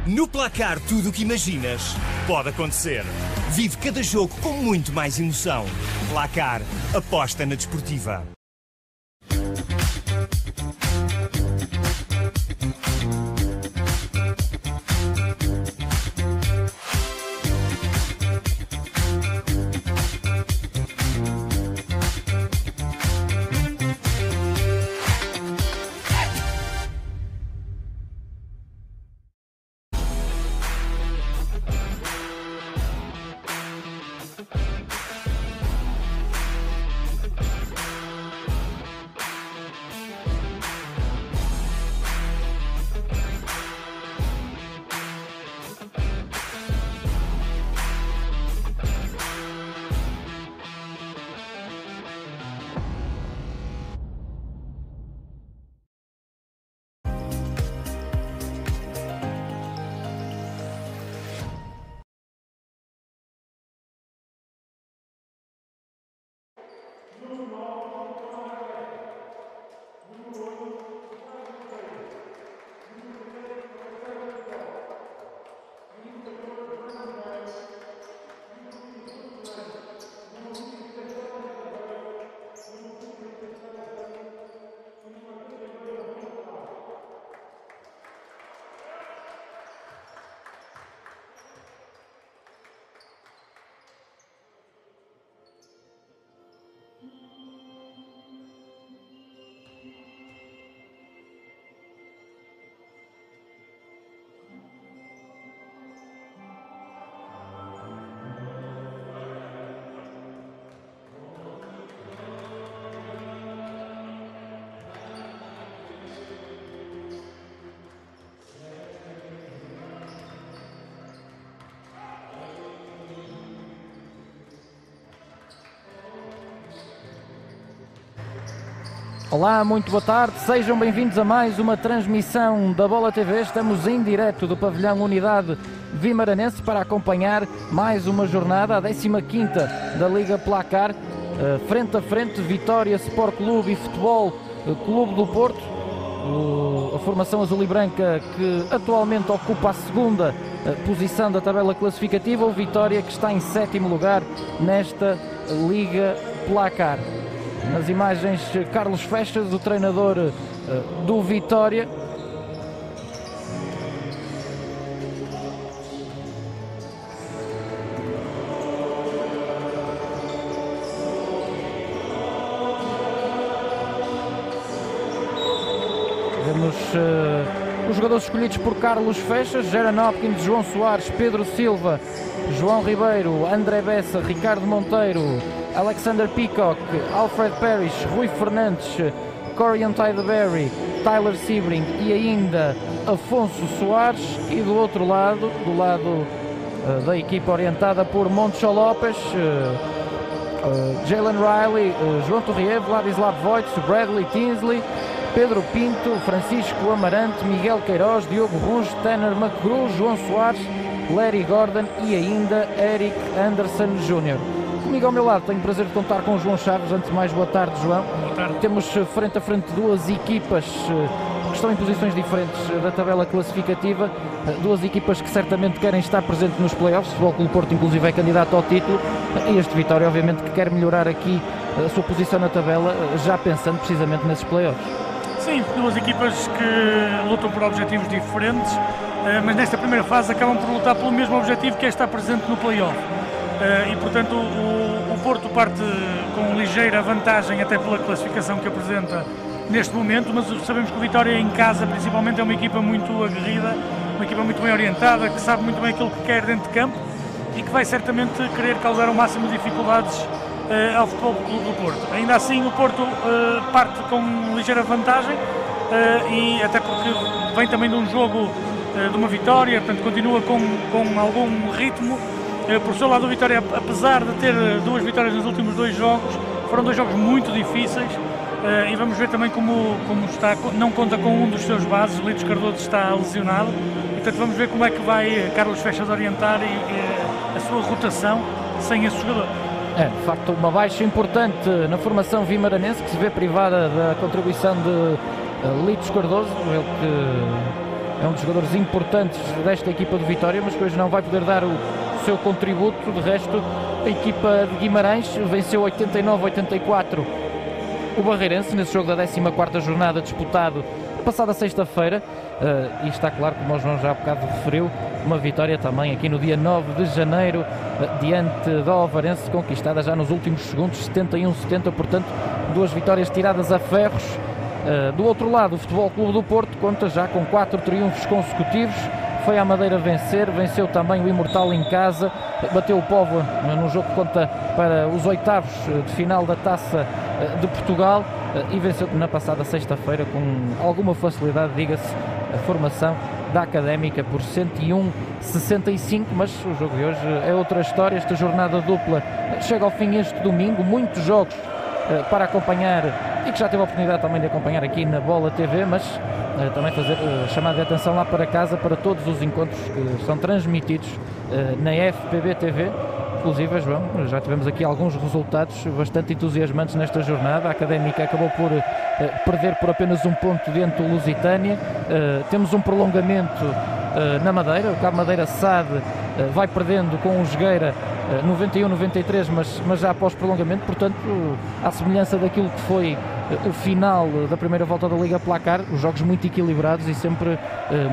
No Placar, tudo o que imaginas pode acontecer. Vive cada jogo com muito mais emoção. Placar, aposta na desportiva. Olá, muito boa tarde, sejam bem-vindos a mais uma transmissão da Bola TV. Estamos em direto do pavilhão Unidade Vimaranense para acompanhar mais uma jornada, a 15ª da Liga Placar, frente a frente, Vitória Sport Clube e Futebol Clube do Porto. A formação azul e branca que atualmente ocupa a segunda posição da tabela classificativa, o Vitória que está em 7º lugar nesta Liga Placar. Nas imagens, Carlos Fechas, o treinador do Vitória. Vemos os jogadores escolhidos por Carlos Fechas: Geran Hopkins, João Soares, Pedro Silva, João Ribeiro, André Bessa, Ricardo Monteiro, Alexander Peacock, Alfred Parrish, Rui Fernandes, Corian Tideberry, Tyler Sebring e ainda Afonso Soares. E do outro lado, do lado da equipa orientada por Moncho Lopes, Jalen Riley, João Torrier, Vladislav Voits, Bradley Tinsley, Pedro Pinto, Francisco Amarante, Miguel Queiroz, Diogo Runge, Tanner McGrew, João Soares, Larry Gordon e ainda Eric Anderson Jr. Comigo ao meu lado tenho o prazer de contar com o João Chaves. Antes de mais, boa tarde, João. Boa tarde. Temos frente a frente duas equipas que estão em posições diferentes da tabela classificativa, duas equipas que certamente querem estar presentes nos playoffs. O Futebol Clube do Porto inclusive é candidato ao título, e este Vitória obviamente que quer melhorar aqui a sua posição na tabela, já pensando precisamente nesses playoffs. Sim, duas equipas que lutam por objetivos diferentes, mas nesta primeira fase acabam por lutar pelo mesmo objetivo, que é estar presente no playoff. E portanto o Porto parte com ligeira vantagem até pela classificação que apresenta neste momento, mas sabemos que o Vitória em casa principalmente é uma equipa muito aguerrida, uma equipa muito bem orientada, que sabe muito bem aquilo que quer dentro de campo e que vai certamente querer causar o máximo de dificuldades ao Futebol Clube do Porto. Ainda assim o Porto parte com ligeira vantagem, e até porque vem também de um jogo de uma vitória, portanto continua com algum ritmo. Por seu lado, o Vitória, apesar de ter duas vitórias nos últimos dois jogos, foram dois jogos muito difíceis, e vamos ver também como está, não conta com um dos seus bases. Litos Cardoso está lesionado, e portanto vamos ver como é que vai Carlos Fechas orientar a sua rotação sem esse jogador. É, de facto, uma baixa importante na formação vimaranense, que se vê privada da contribuição de Litos Cardoso, ele que é um dos jogadores importantes desta equipa do Vitória, mas que hoje não vai poder dar o seu contributo. De resto, a equipa de Guimarães venceu 89-84 o Barreirense nesse jogo da 14ª jornada disputado passada sexta-feira, e está claro, como o João já há bocado referiu, uma vitória também aqui no dia 9 de janeiro diante do Ovarense, conquistada já nos últimos segundos, 71-70, portanto 2 vitórias tiradas a ferros. Do outro lado, o Futebol Clube do Porto conta já com 4 triunfos consecutivos. Foi à Madeira vencer, venceu também o Imortal em casa, bateu o Póvoa num jogo que conta para os 8º de final da Taça de Portugal, e venceu na passada sexta-feira com alguma facilidade, diga-se, a formação da Académica por 101-65, mas o jogo de hoje é outra história. Esta jornada dupla chega ao fim este domingo, muitos jogos para acompanhar, e que já teve a oportunidade também de acompanhar aqui na Bola TV, mas também fazer chamada de atenção lá para casa para todos os encontros que são transmitidos na FPB TV. Inclusive, João, já tivemos aqui alguns resultados bastante entusiasmantes nesta jornada. A Académica acabou por perder por apenas um ponto diante do Lusitânia. Temos um prolongamento na Madeira. O Cabo Madeira SAD vai perdendo com o Jogueira 91-93, mas já após prolongamento. Portanto, à semelhança daquilo que foi o final da primeira volta da Liga Placar, os jogos muito equilibrados e sempre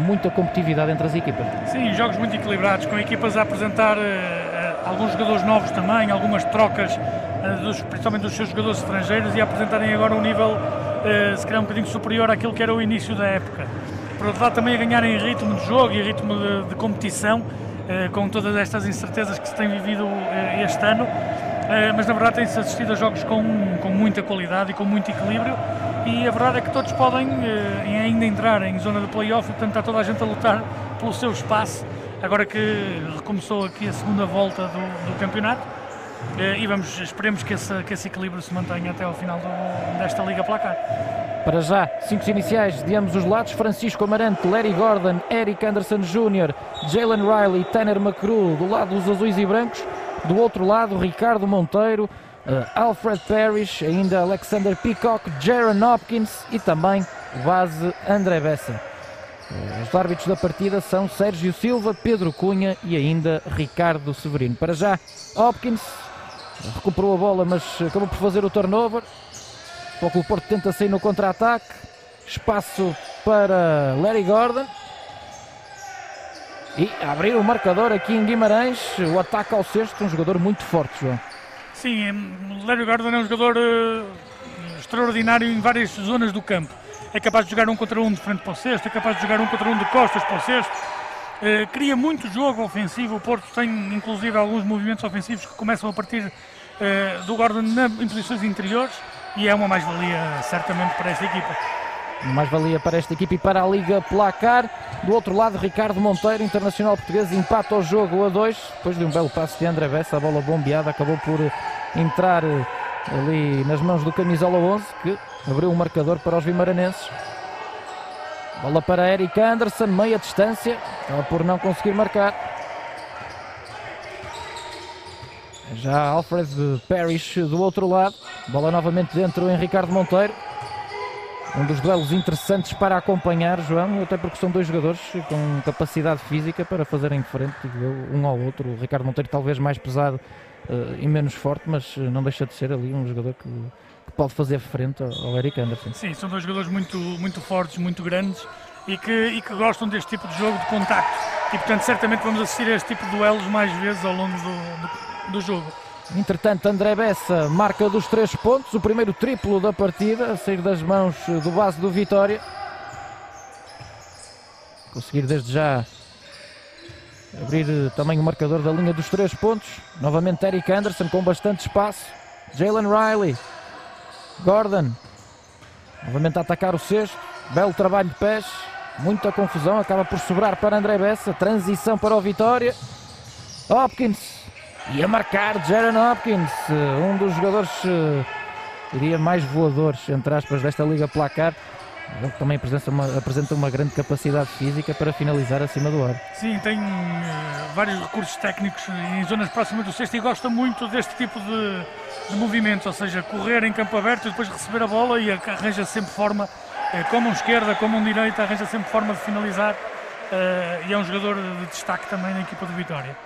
muita competitividade entre as equipas. Sim, jogos muito equilibrados, com equipas a apresentar alguns jogadores novos também, algumas trocas, principalmente dos seus jogadores estrangeiros, e a apresentarem agora um nível se calhar um bocadinho superior àquilo que era o início da época. Por outro lado, também a ganharem ritmo de jogo e ritmo de competição, com todas estas incertezas que se tem vivido este ano, mas na verdade tem-se assistido a jogos com muita qualidade e com muito equilíbrio, e a verdade é que todos podem ainda entrar em zona de play-off, e portanto está toda a gente a lutar pelo seu espaço, agora que recomeçou aqui a segunda volta do campeonato, e esperemos que esse equilíbrio se mantenha até ao final desta Liga Placar. Para já, 5 iniciais de ambos os lados: Francisco Amarante, Larry Gordon, Eric Anderson Jr., Jalen Riley, Tanner McCrew, do lado dos azuis e brancos. Do outro lado, Ricardo Monteiro, Alfred Parrish, ainda Alexander Peacock, Jaron Hopkins e também o base André Bessa. Os árbitros da partida são Sérgio Silva, Pedro Cunha e ainda Ricardo Severino. Para já, Hopkins recuperou a bola, mas acabou por fazer o turnover. O Porto tenta sair no contra-ataque. Espaço para Larry Gordon. E a abrir o marcador aqui em Guimarães. O ataque ao cesto, um jogador muito forte, João. Sim, Larry Gordon é um jogador extraordinário em várias zonas do campo. É capaz de jogar 1 contra 1 de frente para o cesto, é capaz de jogar 1 contra 1 de costas para o cesto. Cria muito jogo ofensivo. O Porto tem inclusive alguns movimentos ofensivos que começam a partir do Gordon em posições interiores, e é uma mais-valia certamente para esta equipa. Mais-valia para esta equipa e para a Liga Placar. Do outro lado, Ricardo Monteiro, internacional português, empata o jogo a 2, depois de um belo passo de André Bessa. A bola bombeada acabou por entrar ali nas mãos do camisola 11, que abriu o marcador para os vimaranenses. Bola para Eric Anderson, meia distância, acaba por não conseguir marcar. Já Alfred Parrish do outro lado. Bola novamente dentro em Ricardo Monteiro. Um dos duelos interessantes para acompanhar, João, até porque são dois jogadores com capacidade física para fazerem frente um ao outro. O Ricardo Monteiro talvez mais pesado e menos forte, mas não deixa de ser ali um jogador que pode fazer frente ao Eric Anderson. Sim, são dois jogadores muito fortes, muito grandes, e que gostam deste tipo de jogo de contacto, e portanto certamente vamos assistir a este tipo de duelos mais vezes ao longo do jogo. Entretanto, André Bessa marca dos 3 pontos, o primeiro triplo da partida, a sair das mãos do base do Vitória. Conseguir desde já abrir também o marcador da linha dos 3 pontos. Novamente Eric Anderson com bastante espaço. Jalen Riley, Gordon, novamente a atacar o cesto. Belo trabalho de pés, muita confusão, acaba por sobrar para André Bessa. Transição para o Vitória. Hopkins, e a marcar Jaron Hopkins, um dos jogadores, diria, mais voadores, entre aspas, desta Liga Placar. Ele também apresenta uma grande capacidade física para finalizar acima do ar. Sim, tem vários recursos técnicos em zonas próximas do cesto, e gosta muito deste tipo de movimentos, ou seja, correr em campo aberto e depois receber a bola, e arranja sempre forma, com a mão esquerda, com a mão direita, arranja sempre forma de finalizar e é um jogador de destaque também na equipa do Vitória.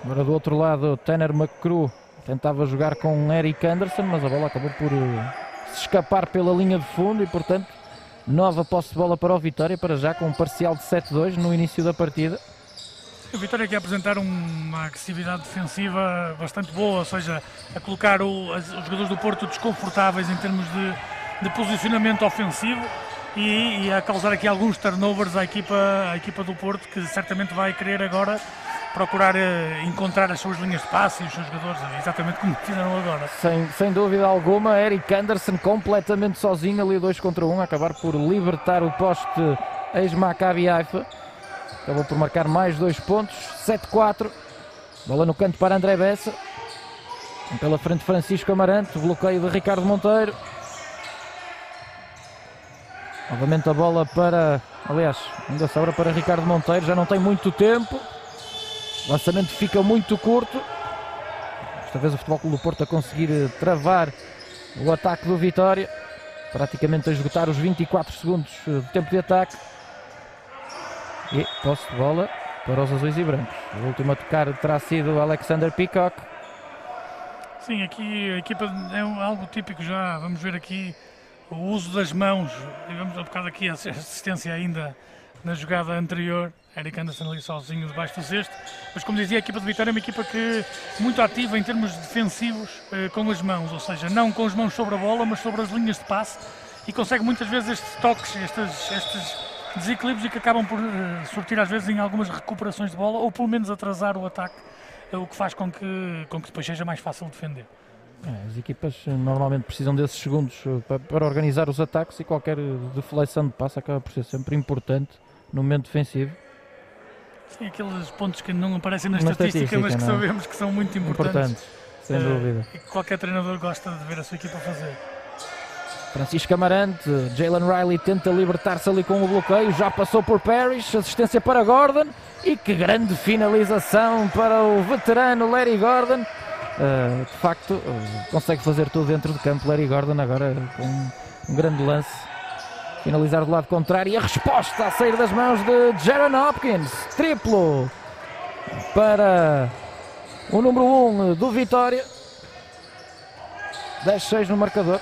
Agora do outro lado, Tanner McCrew tentava jogar com Eric Anderson, mas a bola acabou por se escapar pela linha de fundo e, portanto, nova posse de bola para o Vitória, para já com um parcial de 7-2 no início da partida. O Vitória quer apresentar uma agressividade defensiva bastante boa, ou seja, a colocar os jogadores do Porto desconfortáveis em termos de posicionamento ofensivo e a causar aqui alguns turnovers à equipa do Porto, que certamente vai querer agora procurar encontrar as suas linhas de passe e os seus jogadores, exatamente como fizeram agora. Sem dúvida alguma, Eric Anderson completamente sozinho ali 2 contra 1, a acabar por libertar o poste ex-Maccabi Haifa. Acabou por marcar mais 2 pontos, 7-4. Bola no canto para André Bessa. Pela frente Francisco Amarante, bloqueio de Ricardo Monteiro. Novamente a bola para, aliás, ainda sobra para Ricardo Monteiro, já não tem muito tempo. O lançamento fica muito curto. Esta vez o Futebol Clube do Porto a conseguir travar o ataque do Vitória. Praticamente a esgotar os 24 segundos de tempo de ataque. E posse de bola para os azuis e brancos. O último a tocar terá sido Alexander Peacock. Sim, aqui a equipa é algo típico já. Vamos ver aqui o uso das mãos. E vamos a bocado aqui a assistência ainda na jogada anterior. Eric Anderson ali sozinho debaixo do cesto. Mas como dizia, a equipa de Vitória é uma equipa que muito ativa em termos defensivos com as mãos. Ou seja, não com as mãos sobre a bola, mas sobre as linhas de passe. E consegue muitas vezes estes toques, estes desequilíbrios que acabam por surtir às vezes em algumas recuperações de bola ou pelo menos atrasar o ataque, o que faz com que depois seja mais fácil defender. As equipas normalmente precisam desses segundos para organizar os ataques e qualquer deflexão de passe acaba por ser sempre importante no momento defensivo. Sim, aqueles pontos que não aparecem na estatística, mas que sabemos que são muito importantes. Sem dúvida. E que qualquer treinador gosta de ver a sua equipa fazer. Francisco Amarante, Jalen Riley tenta libertar-se ali com o bloqueio, já passou por Parrish, assistência para Gordon e que grande finalização para o veterano Larry Gordon. De facto, consegue fazer tudo dentro do campo. Larry Gordon agora com um grande lance, finalizar do lado contrário e a resposta a sair das mãos de Jaron Hopkins, triplo para o número 1 do Vitória, 10-6 no marcador.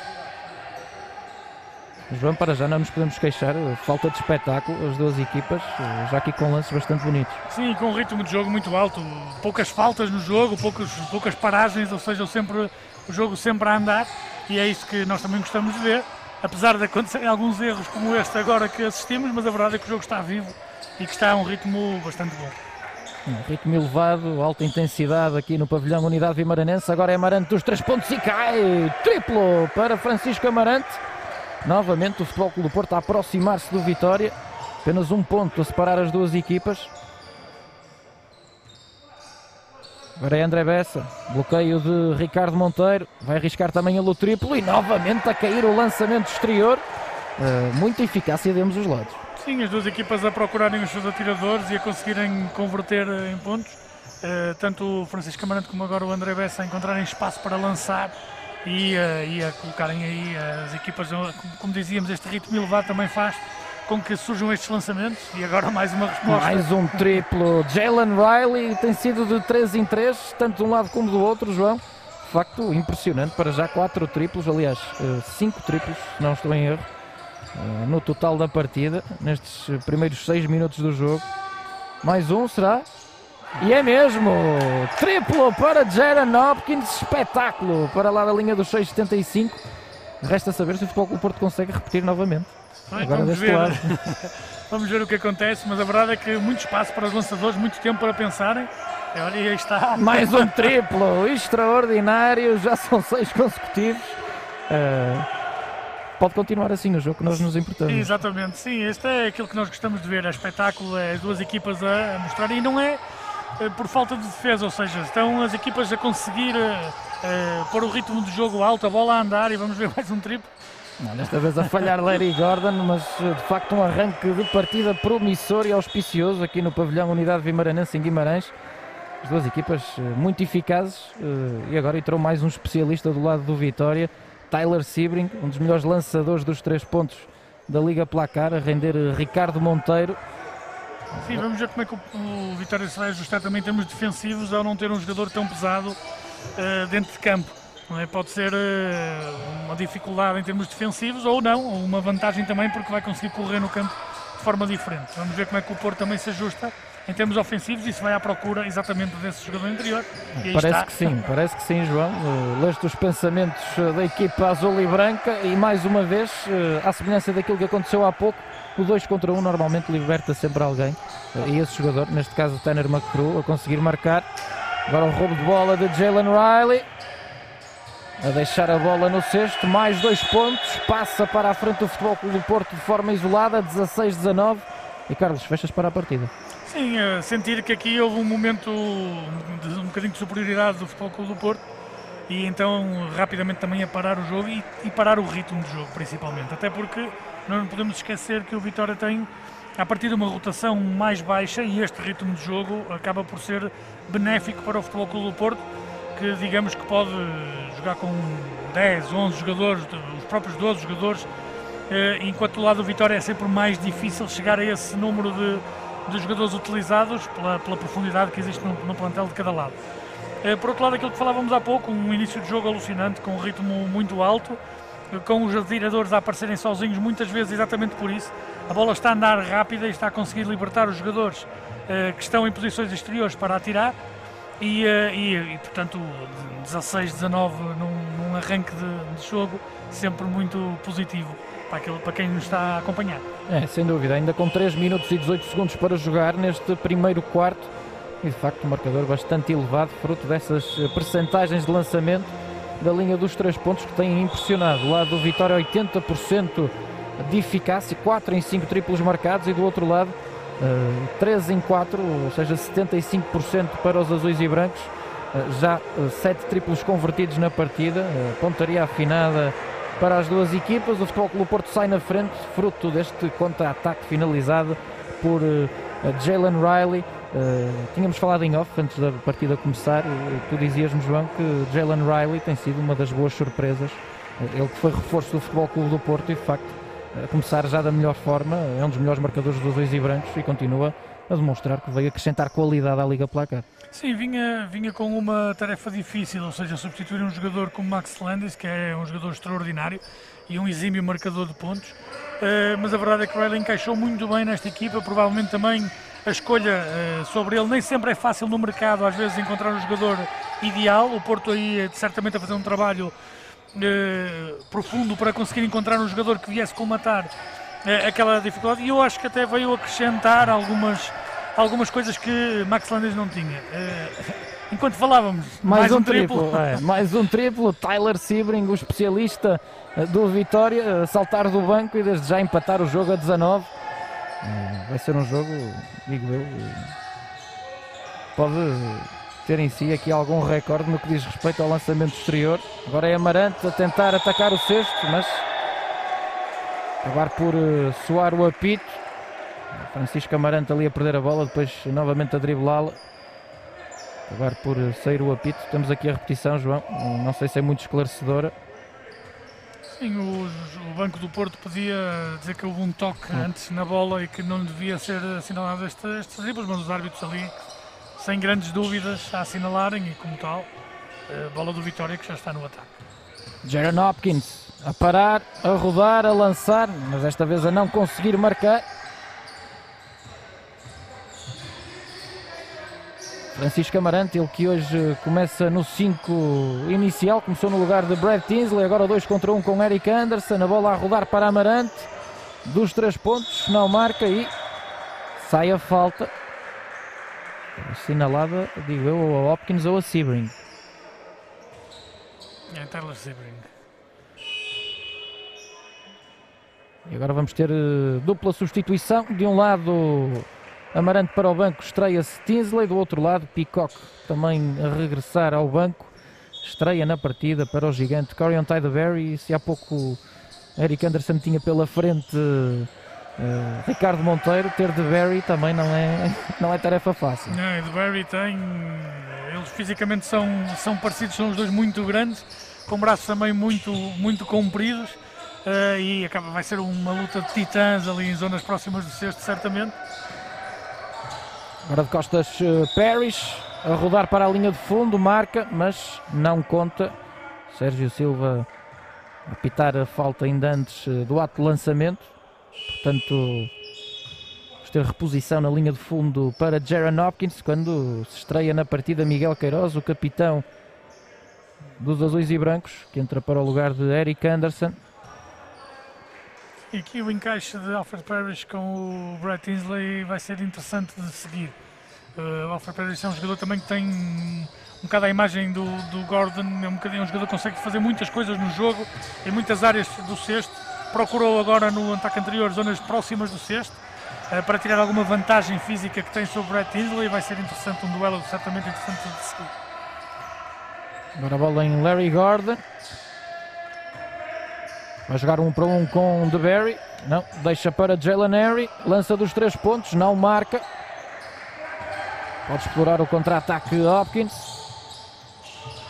João, para já não nos podemos queixar, falta de espetáculo, as duas equipas, já aqui com lances bastante bonitos. Sim, com um ritmo de jogo muito alto, poucas faltas no jogo, poucas paragens, ou seja, o jogo sempre a andar, e é isso que nós também gostamos de ver, apesar de acontecerem alguns erros como este agora que assistimos, mas a verdade é que o jogo está vivo e que está a um ritmo bastante bom. Um ritmo elevado, alta intensidade aqui no pavilhão Unidade Vimaranense. Agora é Amarante dos 3 pontos e cai, triplo para Francisco Amarante. Novamente o Futebol Clube do Porto a aproximar-se do Vitória, apenas 1 ponto a separar as duas equipas. Agora é André Bessa, bloqueio de Ricardo Monteiro, vai arriscar também ele o triplo e novamente a cair o lançamento exterior. Muita eficácia de ambos os lados. Sim, as duas equipas a procurarem os seus atiradores e a conseguirem converter em pontos. Tanto o Francisco Amarante como agora o André Bessa a encontrarem espaço para lançar e a colocarem aí as equipas, como dizíamos, este ritmo elevado também faz com que surjam estes lançamentos e agora mais uma resposta. Mais um triplo, Jalen Riley tem sido de 3 em 3, tanto de um lado como do outro, João. De facto, impressionante, para já 4 triplos, aliás, 5 triplos, se não estou em erro, no total da partida, nestes primeiros 6 minutos do jogo. Mais um, será? E é mesmo, triplo para Jaron Hopkins, espetáculo para lá da linha dos 6,75. Resta saber se o Futebol Clube do Porto consegue repetir novamente. Agora vamos deste ver. lado. Vamos ver o que acontece, mas a verdade é que muito espaço para os lançadores, muito tempo para pensarem. E aí está. Mais um triplo, extraordinário, já são 6 consecutivos. Pode continuar assim o jogo que nós nos importamos. Exatamente, sim, este é aquilo que nós gostamos de ver, é espetáculo, é as duas equipas a mostrar, e não é por falta de defesa, ou seja, estão as equipas a conseguir pôr o ritmo do jogo alto, a bola a andar, e vamos ver mais um triplo. Desta vez a falhar Larry Gordon, mas de facto um arranque de partida promissor e auspicioso aqui no pavilhão Unidade Vimaranense em Guimarães. As duas equipas muito eficazes, e agora entrou mais um especialista do lado do Vitória, Tyler Sebring, um dos melhores lançadores dos 3 pontos da Liga Placar, a render Ricardo Monteiro. Sim, vamos ver como é que o Vitória se vai ajustar também em termos defensivos ao não ter um jogador tão pesado dentro de campo. Não é? Pode ser uma dificuldade em termos defensivos ou não, ou uma vantagem também porque vai conseguir correr no campo de forma diferente. Vamos ver como é que o Porto também se ajusta em termos ofensivos e se vai à procura exatamente desse jogador interior. E parece que sim, João. Leste os pensamentos da equipa azul e branca e mais uma vez, à semelhança daquilo que aconteceu há pouco, o 2 contra 1 normalmente liberta sempre alguém. E esse jogador, neste caso o Tanner McCrew, a conseguir marcar. Agora o roubo de bola de Jalen Riley. A deixar a bola no cesto, mais 2 pontos, passa para a frente do Futebol Clube do Porto de forma isolada, 16-19. E Carlos, fechas para a partida. Sim, sentir que aqui houve um momento de um bocadinho de superioridade do Futebol Clube do Porto e então rapidamente também a parar o jogo e parar o ritmo do jogo principalmente, até porque não podemos esquecer que o Vitória tem a partir de uma rotação mais baixa e este ritmo de jogo acaba por ser benéfico para o Futebol Clube do Porto, que digamos que pode jogar com 10, 11 jogadores, os próprios 12 jogadores, enquanto do lado do Vitória é sempre mais difícil chegar a esse número de jogadores utilizados pela profundidade que existe no plantel de cada lado. Por outro lado, aquilo que falávamos há pouco, um início de jogo alucinante, com um ritmo muito alto, com os atiradores a aparecerem sozinhos, muitas vezes exatamente por isso. A bola está a andar rápida e está a conseguir libertar os jogadores que estão em posições exteriores para atirar e portanto, 16-19 num arranque de jogo, sempre muito positivo para quem nos está a acompanhar. Sem dúvida, ainda com 3 minutos e 18 segundos para jogar neste primeiro quarto e de facto um marcador bastante elevado, fruto dessas percentagens de lançamento da linha dos 3 pontos que têm impressionado. Do lado do Vitória 80% de eficácia, 4 em 5 triplos marcados e do outro lado 3 em 4, ou seja 75% para os azuis e brancos, já 7 triplos convertidos na partida, pontaria afinada para as duas equipas. O Futebol Clube do Porto sai na frente, fruto deste contra-ataque finalizado por Jalen Riley. Tínhamos falado em off antes da partida começar, tu dizias-me, João, que Jalen Riley tem sido uma das boas surpresas, ele que foi reforço do Futebol Clube do Porto e de facto a começar já da melhor forma, é um dos melhores marcadores dos azuis e brancos e continua a demonstrar que veio acrescentar qualidade à Liga Placar. Sim, vinha com uma tarefa difícil, ou seja, substituir um jogador como Max Landis, que é um jogador extraordinário e um exímio marcador de pontos, mas a verdade é que o Riley encaixou muito bem nesta equipa, provavelmente também a escolha sobre ele nem sempre é fácil no mercado, às vezes encontrar um jogador ideal. O Porto aí certamente a fazer um trabalho profundo para conseguir encontrar um jogador que viesse colmatar aquela dificuldade, e eu acho que até veio acrescentar algumas coisas que Max Landis não tinha. Enquanto falávamos, mais um triplo. Mais um triplo, Tyler Sebring, o especialista do Vitória, a saltar do banco e desde já empatar o jogo a 19. Vai ser um jogo, digo eu, pode ter em si aqui algum recorde no que diz respeito ao lançamento exterior. Agora é Amarante a tentar atacar o cesto, mas acabar por soar o apito. Francisco Amarante ali a perder a bola, depois novamente a driblá-la, acabar por sair o apito. Temos aqui a repetição, João, não sei se é muito esclarecedora. Sim, o Banco do Porto podia dizer que houve um toque antes na bola e que não devia ser assinalado estes dribles, mas os árbitros ali, sem grandes dúvidas, a assinalarem e como tal, a bola do Vitória que já está no ataque. Jaron Hopkins a parar, a rodar, a lançar, mas desta vez a não conseguir marcar. Francisco Amarante, ele que hoje começa no 5 inicial, começou no lugar de Brad Tinsley, agora 2 contra 1 com Eric Anderson, a bola a rodar para Amarante, dos 3 pontos, não marca e sai a falta, assinalada, digo eu, ou a Hopkins ou a Sebring. É Tyler Sebring. E agora vamos ter dupla substituição, de um lado Amarante para o banco, estreia-se Tinsley, do outro lado Peacock também a regressar ao banco, estreia na partida para o gigante Corian Tideberry. Se há pouco Eric Anderson tinha pela frente Ricardo Monteiro, ter de Berry também não é tarefa fácil. Não, de Berry tem, eles fisicamente são parecidos, são os dois muito grandes, com braços também muito compridos, e vai ser uma luta de titãs ali em zonas próximas do cesto, certamente. Agora de costas Parrish, a rodar para a linha de fundo, marca, mas não conta. Sérgio Silva a apitar a falta ainda antes do ato de lançamento. Portanto, vamos ter reposição na linha de fundo para Jaron Hopkins, quando se estreia na partida Miguel Queiroz, o capitão dos azuis e brancos, que entra para o lugar de Eric Anderson. E aqui o encaixe de Alfred Parrish com o Brett Tinsley vai ser interessante de seguir. O Alfred Parrish é um jogador também que tem um bocado a imagem do Gordon, é um jogador que consegue fazer muitas coisas no jogo, em muitas áreas do cesto. Procurou agora no ataque anterior zonas próximas do cesto, para tirar alguma vantagem física que tem sobre o Brett Tinsley. Vai ser interessante, um duelo certamente interessante de seguir. Agora a bola em Larry Gordon. Vai jogar 1 para 1 com DeBerry. Não, deixa para Jalen Harry. Lança dos 3 pontos, não marca. Pode explorar o contra-ataque Hopkins.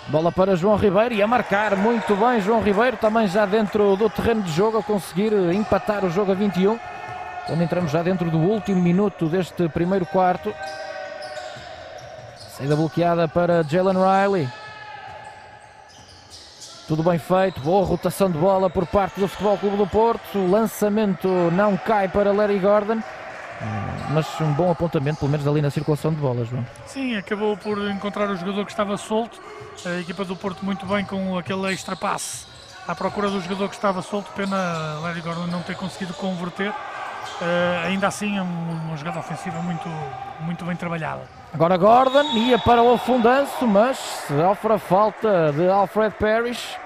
Bola para João Ribeiro e a marcar muito bem João Ribeiro, também já dentro do terreno de jogo, a conseguir empatar o jogo a 21. Quando entramos já dentro do último minuto deste primeiro quarto. Saída bloqueada para Jalen Riley. Tudo bem feito, boa rotação de bola por parte do Futebol Clube do Porto. O lançamento não cai para Larry Gordon, mas um bom apontamento, pelo menos ali na circulação de bola, João. Sim, acabou por encontrar o jogador que estava solto. A equipa do Porto muito bem com aquele extra passe à procura do jogador que estava solto. Pena Larry Gordon não ter conseguido converter. Ainda assim é uma jogada ofensiva muito bem trabalhada. Agora Gordon ia para o afundanço, mas sofre a falta de Alfred Parrish,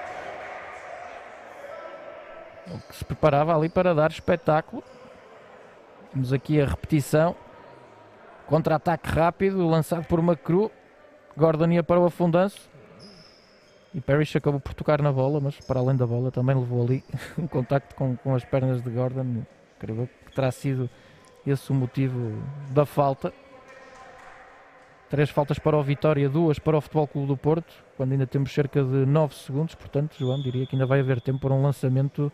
o que se preparava ali para dar espetáculo. Temos aqui a repetição. Contra-ataque rápido, lançado por Macru. Gordon ia para o afundanço e Parrish acabou por tocar na bola, mas para além da bola também levou ali um contacto com as pernas de Gordon. Creio que terá sido esse o motivo da falta. 3 faltas para o Vitória, 2 para o Futebol Clube do Porto, quando ainda temos cerca de 9 segundos. Portanto, João, diria que ainda vai haver tempo para um lançamento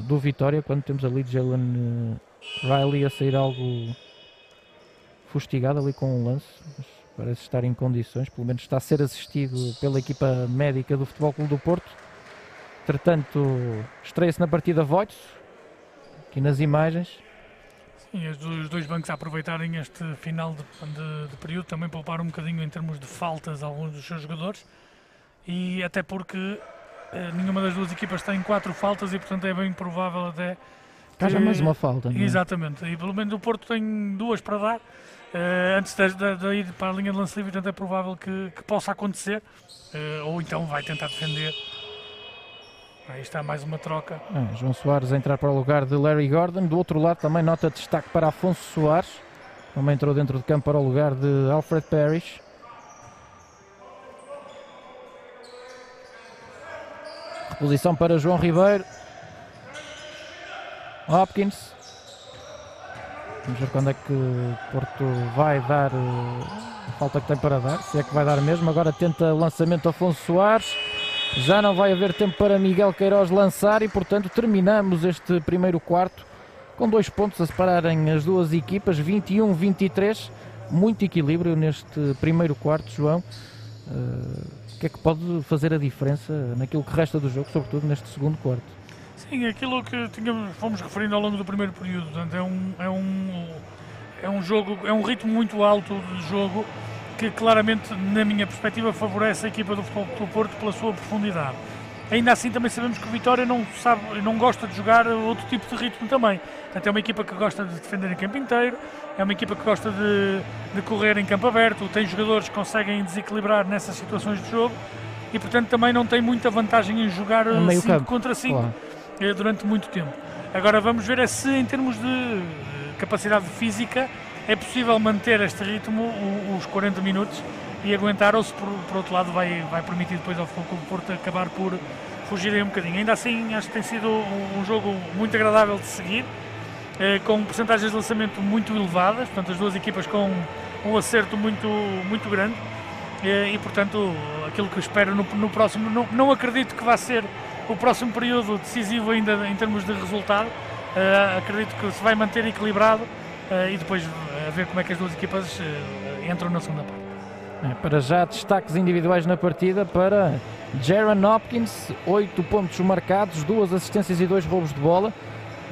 do Vitória, quando temos ali Jalen Riley a sair algo fustigado ali com um lance, mas parece estar em condições, pelo menos está a ser assistido pela equipa médica do Futebol Clube do Porto. Entretanto, estreia-se na partida Voits, aqui nas imagens. Sim, os dois bancos a aproveitarem este final de período, também poupar um bocadinho em termos de faltas a alguns dos seus jogadores, e até porque nenhuma das duas equipas tem 4 faltas e portanto é bem provável até que haja mais uma falta, não é? Exatamente, e pelo menos o Porto tem 2 para dar antes de ir para a linha de lance livre, portanto é provável que possa acontecer, ou então vai tentar defender. Aí está mais uma troca. João Soares a entrar para o lugar de Larry Gordon. Do outro lado também nota de destaque para Afonso Soares, também entrou dentro de campo para o lugar de Alfred Parrish. Reposição para João Ribeiro. Hopkins. Vamos ver quando é que o Porto vai dar a falta que tem para dar, se é que vai dar mesmo. Agora tenta lançamento Afonso Soares. Já não vai haver tempo para Miguel Queiroz lançar e, portanto, terminamos este primeiro quarto com 2 pontos a separarem as duas equipas, 21-23. Muito equilíbrio neste primeiro quarto, João. O que é que pode fazer a diferença naquilo que resta do jogo, sobretudo neste segundo quarto? Sim, aquilo que fomos referindo ao longo do primeiro período. Portanto, é um ritmo muito alto de jogo, que claramente, na minha perspectiva, favorece a equipa do Futebol Clube do Porto pela sua profundidade. Ainda assim, também sabemos que o Vitória não gosta de jogar outro tipo de ritmo também. Portanto, é uma equipa que gosta de defender em campo inteiro, é uma equipa que gosta de correr em campo aberto, tem jogadores que conseguem desequilibrar nessas situações de jogo e, portanto, também não tem muita vantagem em jogar 5 contra 5 durante muito tempo. Agora vamos ver se, em termos de capacidade física, é possível manter este ritmo os 40 minutos e aguentar, ou se por outro lado vai permitir depois ao Futebol Clube do Porto acabar por fugir um bocadinho. Ainda assim, acho que tem sido um jogo muito agradável de seguir, com percentagens de lançamento muito elevadas, portanto as duas equipas com um acerto muito grande, e portanto aquilo que espero no próximo, não acredito que vá ser o próximo período decisivo ainda em termos de resultado, acredito que se vai manter equilibrado, e depois a ver como é que as duas equipas entram na segunda parte. Para já, destaques individuais na partida para Jaron Hopkins, 8 pontos marcados, 2 assistências e 2 roubos de bola.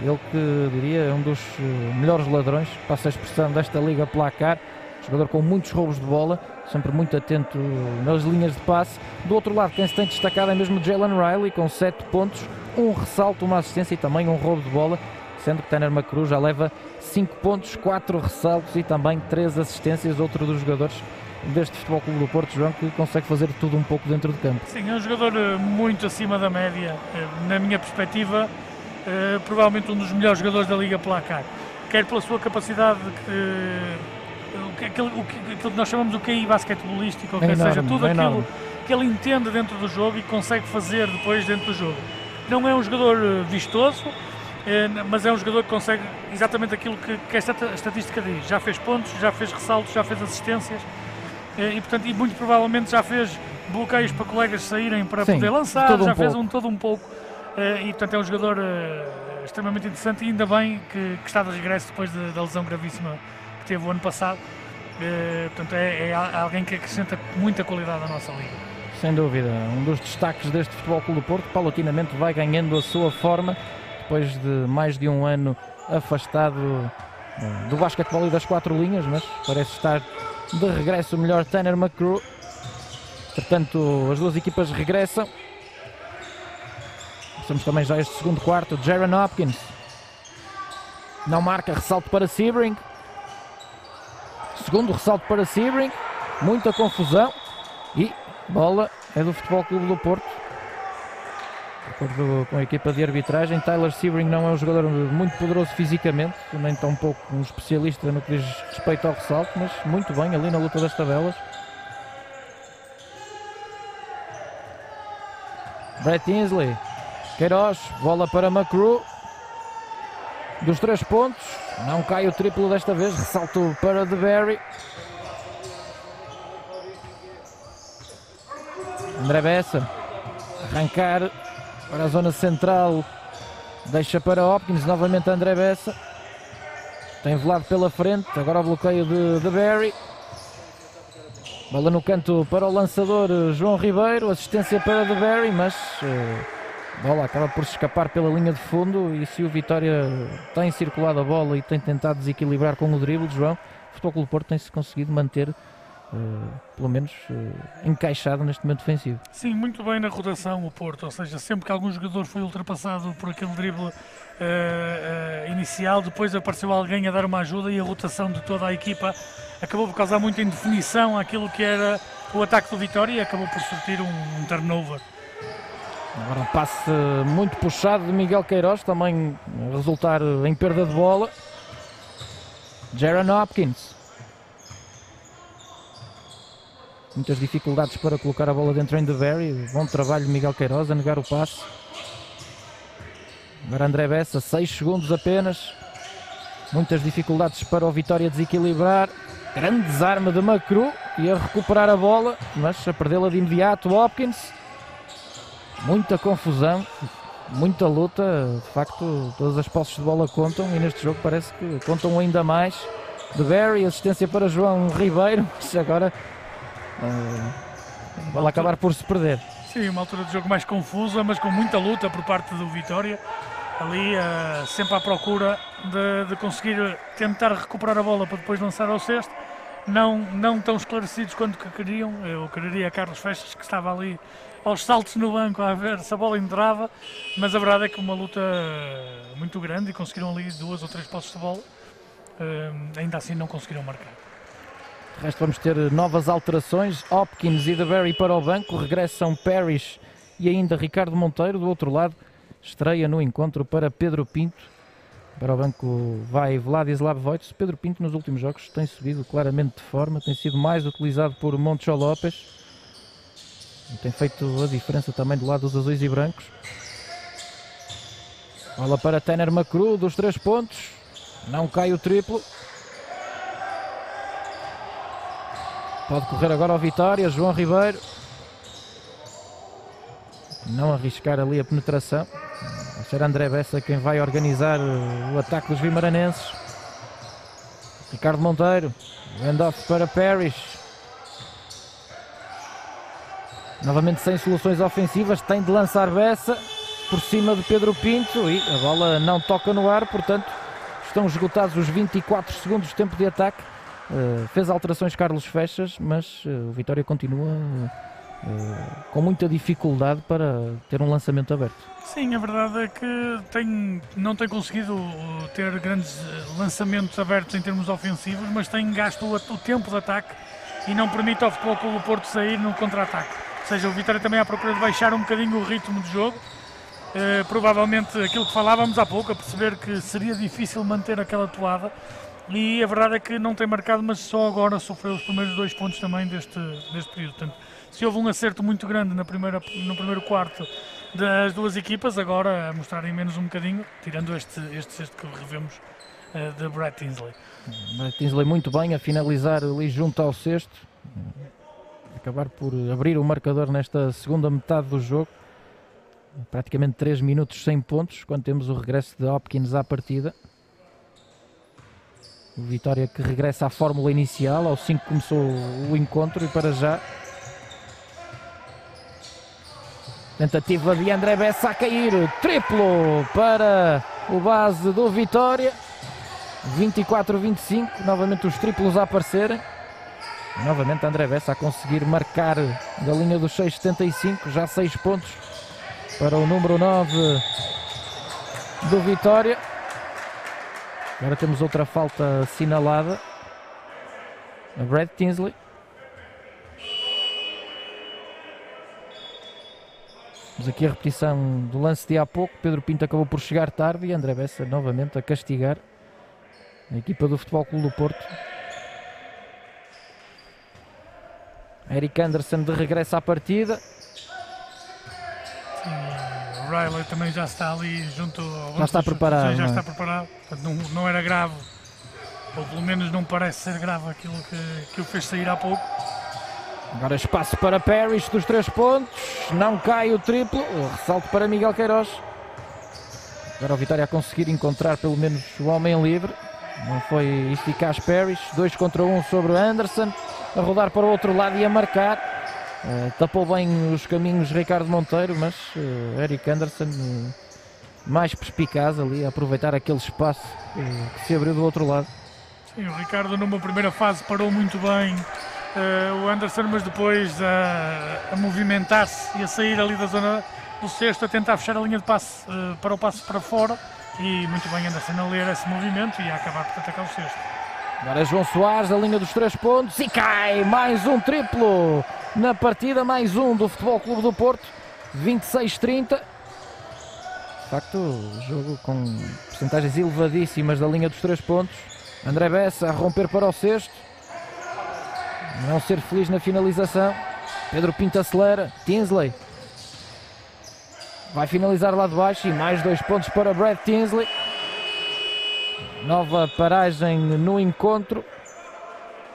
Ele que, diria, é um dos melhores ladrões, passa a expressão, desta liga placar. Jogador com muitos roubos de bola, sempre muito atento nas linhas de passe. Do outro lado, quem se tem destacado é mesmo Jalen Riley, com 7 pontos, 1 ressalto, 1 assistência e também 1 roubo de bola, sendo que Tanner McCrew já leva 5 pontos, 4 ressaltos e também 3 assistências, outro dos jogadores deste Futebol Clube do Porto, João, que consegue fazer tudo um pouco dentro do campo. Sim, é um jogador muito acima da média, na minha perspectiva, provavelmente um dos melhores jogadores da Liga Placar, quer pela sua capacidade, aquilo que nós chamamos de QI basquetebolístico, ou seja, tudo aquilo que ele entende dentro do jogo e consegue fazer depois dentro do jogo. Não é um jogador vistoso, mas é um jogador que consegue exatamente aquilo que esta estatística diz. Já fez pontos, já fez ressaltos, já fez assistências e, portanto, e muito provavelmente já fez bloqueios para colegas saírem para poder lançar, já fez todo um pouco. E, portanto, é um jogador extremamente interessante e ainda bem que está de regresso depois da lesão gravíssima que teve o ano passado. Portanto, é alguém que acrescenta muita qualidade à nossa liga. Sem dúvida, um dos destaques deste Futebol Clube do Porto, paulatinamente vai ganhando a sua forma, depois de mais de um ano afastado do basquetebol e das 4 linhas, mas parece estar de regresso o melhor Tanner McCrew. Portanto, as duas equipas regressam. Estamos também já este segundo quarto. Jaron Hopkins não marca, ressalto para Sebring. Segundo ressalto para Sebring, muita confusão e bola é do Futebol Clube do Porto. De acordo com a equipa de arbitragem, Tyler Sebring não é um jogador muito poderoso fisicamente, nem tão pouco um especialista no que diz respeito ao ressalto, mas muito bem ali na luta das tabelas. Brett Tinsley, Queiroz, bola para McCrew. Dos 3 pontos, não cai o triplo desta vez, ressalto para DeBerry. André Bessa, arrancar para a zona central, deixa para Hopkins, novamente André Bessa. Tem velado pela frente, agora o bloqueio de DeBerry. Bola no canto para o lançador João Ribeiro, assistência para DeBerry, mas a bola acaba por se escapar pela linha de fundo. E se o Vitória tem circulado a bola e tem tentado desequilibrar com o drible, João, o Futebol Clube do Porto tem-se conseguido manter pelo menos encaixado neste momento defensivo. Sim, muito bem na rotação o Porto, ou seja, sempre que algum jogador foi ultrapassado por aquele drible inicial, depois apareceu alguém a dar uma ajuda e a rotação de toda a equipa acabou por causar muita indefinição àquilo que era o ataque do Vitória e acabou por surtir um turnover. Agora um passe muito puxado de Miguel Queiroz, também a resultar em perda de bola. Jaron Hopkins. Muitas dificuldades para colocar a bola dentro em DeBerry. Bom trabalho de Miguel Queiroz a negar o passe. Agora André Bessa, 6 segundos apenas. Muitas dificuldades para o Vitória desequilibrar. Grande desarme de McCrew e a recuperar a bola, mas a perdê-la de imediato. Hopkins. Muita confusão, muita luta. De facto, todas as posses de bola contam e neste jogo parece que contam ainda mais. DeBerry, assistência para João Ribeiro, mas agora vai acabar por se perder. Sim, uma altura de jogo mais confusa, mas com muita luta por parte do Vitória. Ali sempre à procura de conseguir tentar recuperar a bola para depois lançar ao cesto. Não tão esclarecidos quanto que queriam. Eu quereria Carlos Festas, que estava ali aos saltos no banco a ver se a bola entrava, mas a verdade é que uma luta muito grande e conseguiram ali 2 ou 3 posses de bola. Ainda assim não conseguiram marcar. De resto, vamos ter novas alterações. Hopkins e DeBerry para o banco, regressam Parrish e ainda Ricardo Monteiro. Do outro lado, estreia no encontro para Pedro Pinto. Para o banco vai Vladislav Vojtš. Pedro Pinto nos últimos jogos tem subido claramente de forma, tem sido mais utilizado por Moncho Lopes e tem feito a diferença também do lado dos azuis e brancos. Bola para Tanner McCrew dos 3 pontos, não cai o triplo. Pode correr agora ao Vitória, João Ribeiro. Não arriscar ali a penetração. Vai ser André Bessa quem vai organizar o ataque dos vimaranenses. Ricardo Monteiro, hand-off para Parrish. Novamente sem soluções ofensivas, tem de lançar Bessa por cima de Pedro Pinto e a bola não toca no ar, portanto estão esgotados os 24 segundos de tempo de ataque. Fez alterações Carlos Fechas, mas o Vitória continua com muita dificuldade para ter um lançamento aberto. Sim, a verdade é que não tem conseguido ter grandes lançamentos abertos em termos ofensivos, mas tem gasto o tempo de ataque e não permite ao Futebol Clube do Porto sair no contra-ataque. Ou seja, o Vitória também à procura de baixar um bocadinho o ritmo de jogo. Provavelmente aquilo que falávamos há pouco, a perceber que seria difícil manter aquela toada, e a verdade é que não tem marcado, mas só agora sofreu os primeiros 2 pontos também deste período. Portanto, se houve um acerto muito grande no primeiro quarto das duas equipas, agora a mostrarem menos um bocadinho, tirando este que revemos de Brett Tinsley. Brett Tinsley muito bem a finalizar ali junto ao cesto, acabar por abrir o marcador nesta segunda metade do jogo. Praticamente 3 minutos sem pontos, quando temos o regresso de Hopkins à partida. O Vitória que regressa à fórmula inicial, ao 5 começou o encontro, e para já tentativa de André Bessa a cair, triplo para o base do Vitória, 24-25, novamente os triplos a aparecerem. Novamente André Bessa a conseguir marcar da linha dos 6,75, já 6 pontos para o número 9 do Vitória. Agora temos outra falta assinalada a Brett Tinsley. Temos aqui a repetição do lance de há pouco. Pedro Pinto acabou por chegar tarde e André Bessa novamente a castigar a equipa do Futebol Clube do Porto. Eric Anderson de regresso à partida. O Riley também já está ali junto ao... Já está preparado. Já está preparado. Portanto, não era grave, ou pelo menos não parece ser grave aquilo que o fez sair há pouco. Agora espaço para Parrish dos 3 pontos. Não cai o triplo. O ressalto para Miguel Queiroz. Agora o Vitória a conseguir encontrar pelo menos o homem livre. Não foi eficaz Parrish. 2 contra 1 sobre Anderson. A rodar para o outro lado e a marcar. Tapou bem os caminhos Ricardo Monteiro, mas Eric Anderson mais perspicaz ali a aproveitar aquele espaço que se abriu do outro lado. Sim, o Ricardo numa primeira fase parou muito bem o Anderson, mas depois a movimentar-se e a sair ali da zona do cesto, a tentar fechar a linha de passe para o passe para fora, e muito bem Anderson a ler esse movimento e a acabar por atacar o cesto. Agora João Soares, a linha dos 3 pontos, e cai mais um triplo na partida, mais um do Futebol Clube do Porto, 26-30. De facto, jogo com percentagens elevadíssimas da linha dos 3 pontos. André Bessa a romper para o cesto, não ser feliz na finalização. Pedro Pinto acelera, Tinsley vai finalizar lá de baixo e mais 2 pontos para Brett Tinsley. Nova paragem no encontro.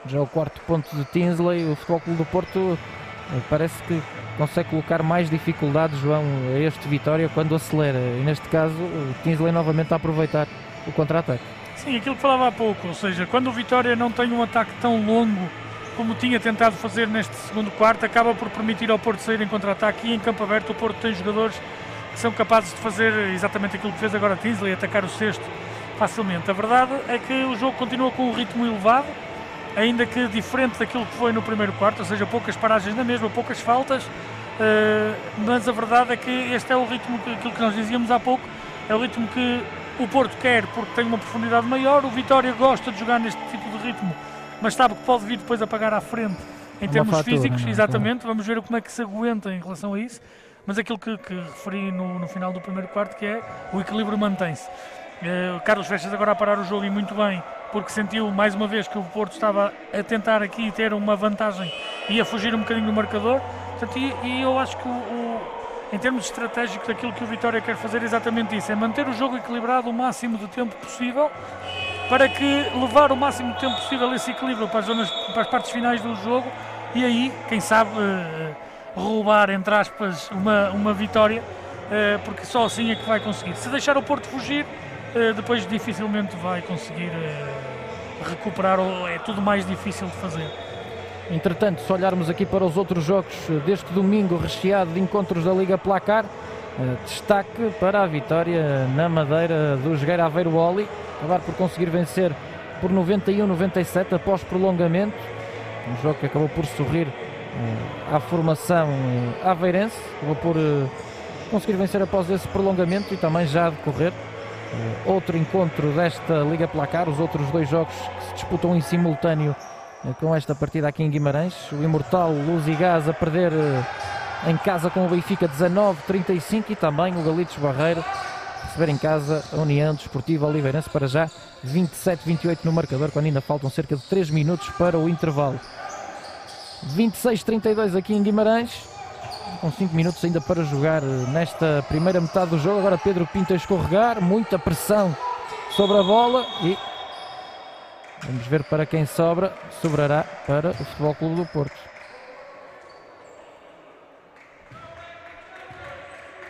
Já o 4º ponto de Tinsley. O Futebol Clube do Porto parece que consegue colocar mais dificuldades, João, a este Vitória quando acelera. E neste caso o Tinsley novamente a aproveitar o contra-ataque. Sim, aquilo que falava há pouco. Ou seja, quando o Vitória não tem um ataque tão longo como tinha tentado fazer neste segundo quarto, acaba por permitir ao Porto sair em contra-ataque, e em campo aberto o Porto tem jogadores que são capazes de fazer exatamente aquilo que fez agora Tinsley, atacar o cesto facilmente. A verdade é que o jogo continua com um ritmo elevado, ainda que diferente daquilo que foi no primeiro quarto, ou seja, poucas paragens na mesma, poucas faltas, mas a verdade é que este é o ritmo, aquilo que nós dizíamos há pouco, é o ritmo que o Porto quer, porque tem uma profundidade maior. O Vitória gosta de jogar neste tipo de ritmo, mas sabe que pode vir depois a pagar à frente em termos físicos, exatamente. Vamos ver como é que se aguenta em relação a isso, mas aquilo que referi no final do primeiro quarto, que é o equilíbrio mantém-se. Carlos Fechas agora a parar o jogo, e muito bem, porque sentiu mais uma vez que o Porto estava a tentar aqui ter uma vantagem e a fugir um bocadinho do marcador. Portanto, e eu acho que em termos estratégicos, aquilo que o Vitória quer fazer é exatamente isso, é manter o jogo equilibrado o máximo de tempo possível, para que levar o máximo de tempo possível esse equilíbrio para as partes finais do jogo, e aí, quem sabe, roubar, entre aspas, uma vitória, porque só assim é que vai conseguir. Se deixar o Porto fugir, depois dificilmente vai conseguir recuperar é tudo mais difícil de fazer. Entretanto, se olharmos aqui para os outros jogos deste domingo recheado de encontros da Liga Placar, destaque para a vitória na Madeira do Jogueira Aveiro Oli, acabar por conseguir vencer por 91-97 após prolongamento, um jogo que acabou por sorrir à formação aveirense, acabou por conseguir vencer após esse prolongamento e também já a decorrer outro encontro desta Liga Placar, os outros dois jogos que se disputam em simultâneo com esta partida aqui em Guimarães. O imortal Luz e Gás a perder em casa com o Benfica 19-35 e também o Galitos Barreiro receber em casa a União Desportiva Oliveirense, para já 27-28 no marcador, quando ainda faltam cerca de 3 minutos para o intervalo. 26-32 aqui em Guimarães, com 5 minutos ainda para jogar nesta primeira metade do jogo. Agora Pedro Pinto a escorregar, muita pressão sobre a bola e vamos ver para quem sobra. Sobrará para o Futebol Clube do Porto.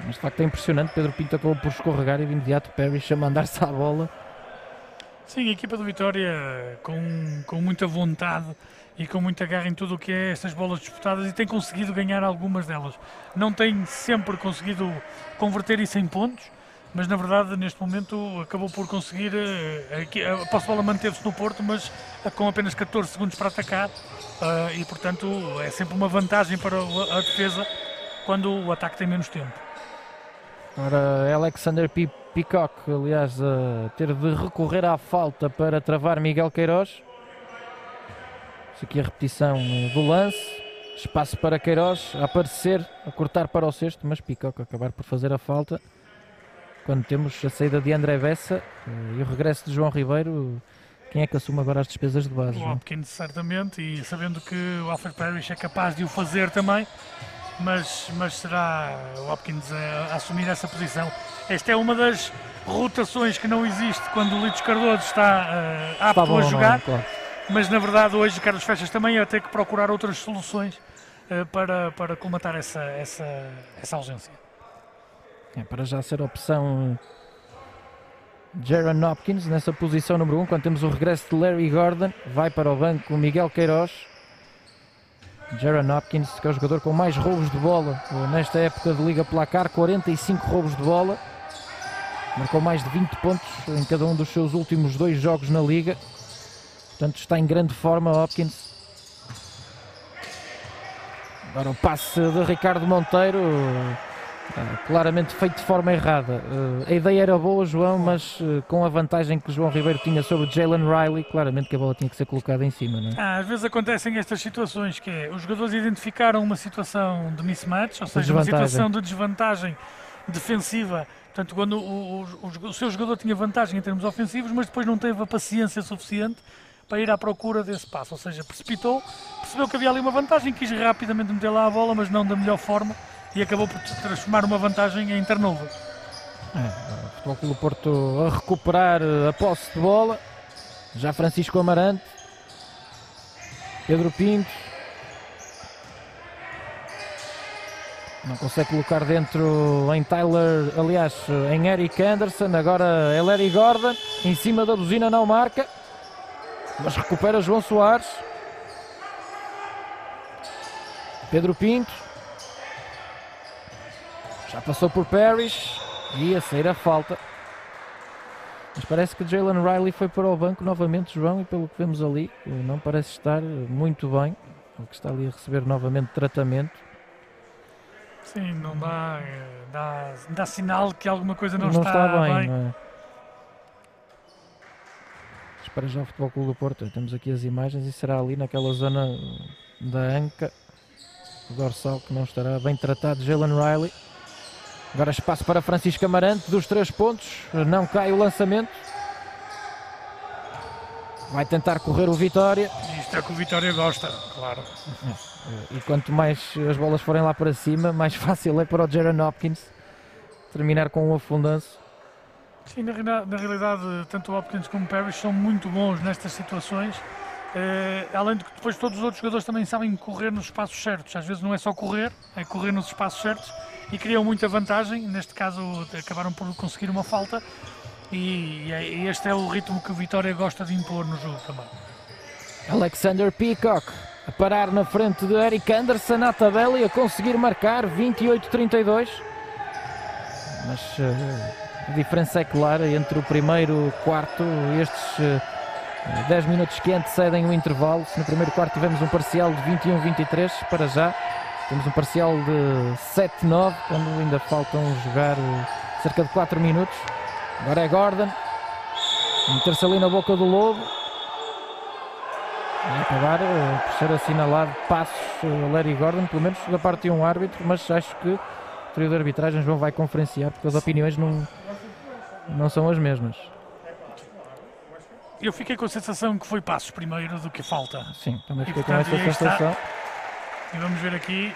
Mas de facto é impressionante, Pedro Pinto acabou por escorregar e de imediato Parrish a mandar-se à bola. Sim, a equipa do Vitória com muita vontade e com muita garra em tudo o que é estas bolas disputadas, e tem conseguido ganhar algumas delas. Não tem sempre conseguido converter isso em pontos, mas na verdade neste momento acabou por conseguir, a posse de bola manteve-se no Porto, mas com apenas 14 segundos para atacar, e portanto é sempre uma vantagem para a defesa quando o ataque tem menos tempo. Ora, Alexander Peacock, aliás, a ter de recorrer à falta para travar Miguel Queiroz. Isso aqui é a repetição do lance. Espaço para Queiroz a aparecer, a cortar para o cesto, mas Peacock acabar por fazer a falta. Quando temos a saída de André Bessa e o regresso de João Ribeiro, quem é que assume agora as despesas de base? O Hopkins, certamente, e sabendo que o Alfred Parrish é capaz de o fazer também. Mas será o Hopkins a assumir essa posição. Esta é uma das rotações que não existe quando o Litos Cardoso está apto a jogar, não, claro. Mas na verdade hoje Carlos Fechas também vai ter que procurar outras soluções para colmatar essa ausência. É para já ser a opção Jaron Hopkins nessa posição número 1, quando temos o regresso de Larry Gordon, vai para o banco Miguel Queiroz. Jaron Hopkins, que é o jogador com mais roubos de bola nesta época de Liga Placar, 45 roubos de bola, marcou mais de 20 pontos em cada um dos seus últimos 2 jogos na Liga, portanto está em grande forma Hopkins. Agora o passe de Ricardo Monteiro, claramente feito de forma errada. A ideia era boa, João, mas com a vantagem que João Ribeiro tinha sobre Jalen Riley, claramente que a bola tinha que ser colocada em cima, não é? Às vezes acontecem estas situações, que é, os jogadores identificaram uma situação de mismatch, ou seja, uma situação de desvantagem defensiva. Portanto, quando o seu jogador tinha vantagem em termos ofensivos, mas depois não teve a paciência suficiente para ir à procura desse passo, ou seja, precipitou, percebeu que havia ali uma vantagem, quis rapidamente meter lá a bola, mas não da melhor forma, e acabou por transformar uma vantagem em turnover. O Futebol Clube do Porto a recuperar a posse de bola. Já Francisco Amarante, Pedro Pinto, não consegue colocar dentro em Tyler, aliás em Eric Anderson. Agora é Larry Gordon, em cima da buzina, não marca, mas recupera João Soares. Pedro Pinto já passou por Parrish e a sair a falta, mas parece que Jalen Riley foi para o banco novamente, João, e pelo que vemos ali não parece estar muito bem, o que está ali a receber novamente tratamento. Sim, não dá sinal que alguma coisa não está bem. Não é? Mas para já o Futebol Clube do Porto, temos aqui as imagens e será ali naquela zona da anca, o dorsal, que não estará bem tratado. Jalen Riley. Agora espaço para Francisco Amarante, dos 3 pontos, não cai o lançamento. Vai tentar correr o Vitória. Isto é que o Vitória gosta, claro. E quanto mais as bolas forem lá para cima, mais fácil é para o Jaron Hopkins terminar com um afundanço. Sim, na realidade, tanto o Hopkins como o Parrish são muito bons nestas situações. Além de que depois todos os outros jogadores também sabem correr nos espaços certos. Às vezes não é só correr, é correr nos espaços certos, e criam muita vantagem. Neste caso acabaram por conseguir uma falta, E este é o ritmo que o Vitória gosta de impor no jogo também. Alexander Peacock a parar na frente de Eric Anderson à tabela e a conseguir marcar 28-32. Mas a diferença é clara entre o primeiro quarto e estes 10 minutos que antecedem o intervalo. Se no primeiro quarto tivemos um parcial de 21-23, para já temos um parcial de 7-9, quando ainda faltam jogar cerca de 4 minutos. Agora é Gordon, meter-se ali na boca do lobo e acabar por ser assinalado passos Larry Gordon, pelo menos da parte de um árbitro, mas acho que o trio de arbitragem João vai conferenciar, porque as opiniões não são as mesmas. Eu fiquei com a sensação que foi passos primeiro do que falta. Sim, também fiquei com essa sensação. E vamos ver aqui.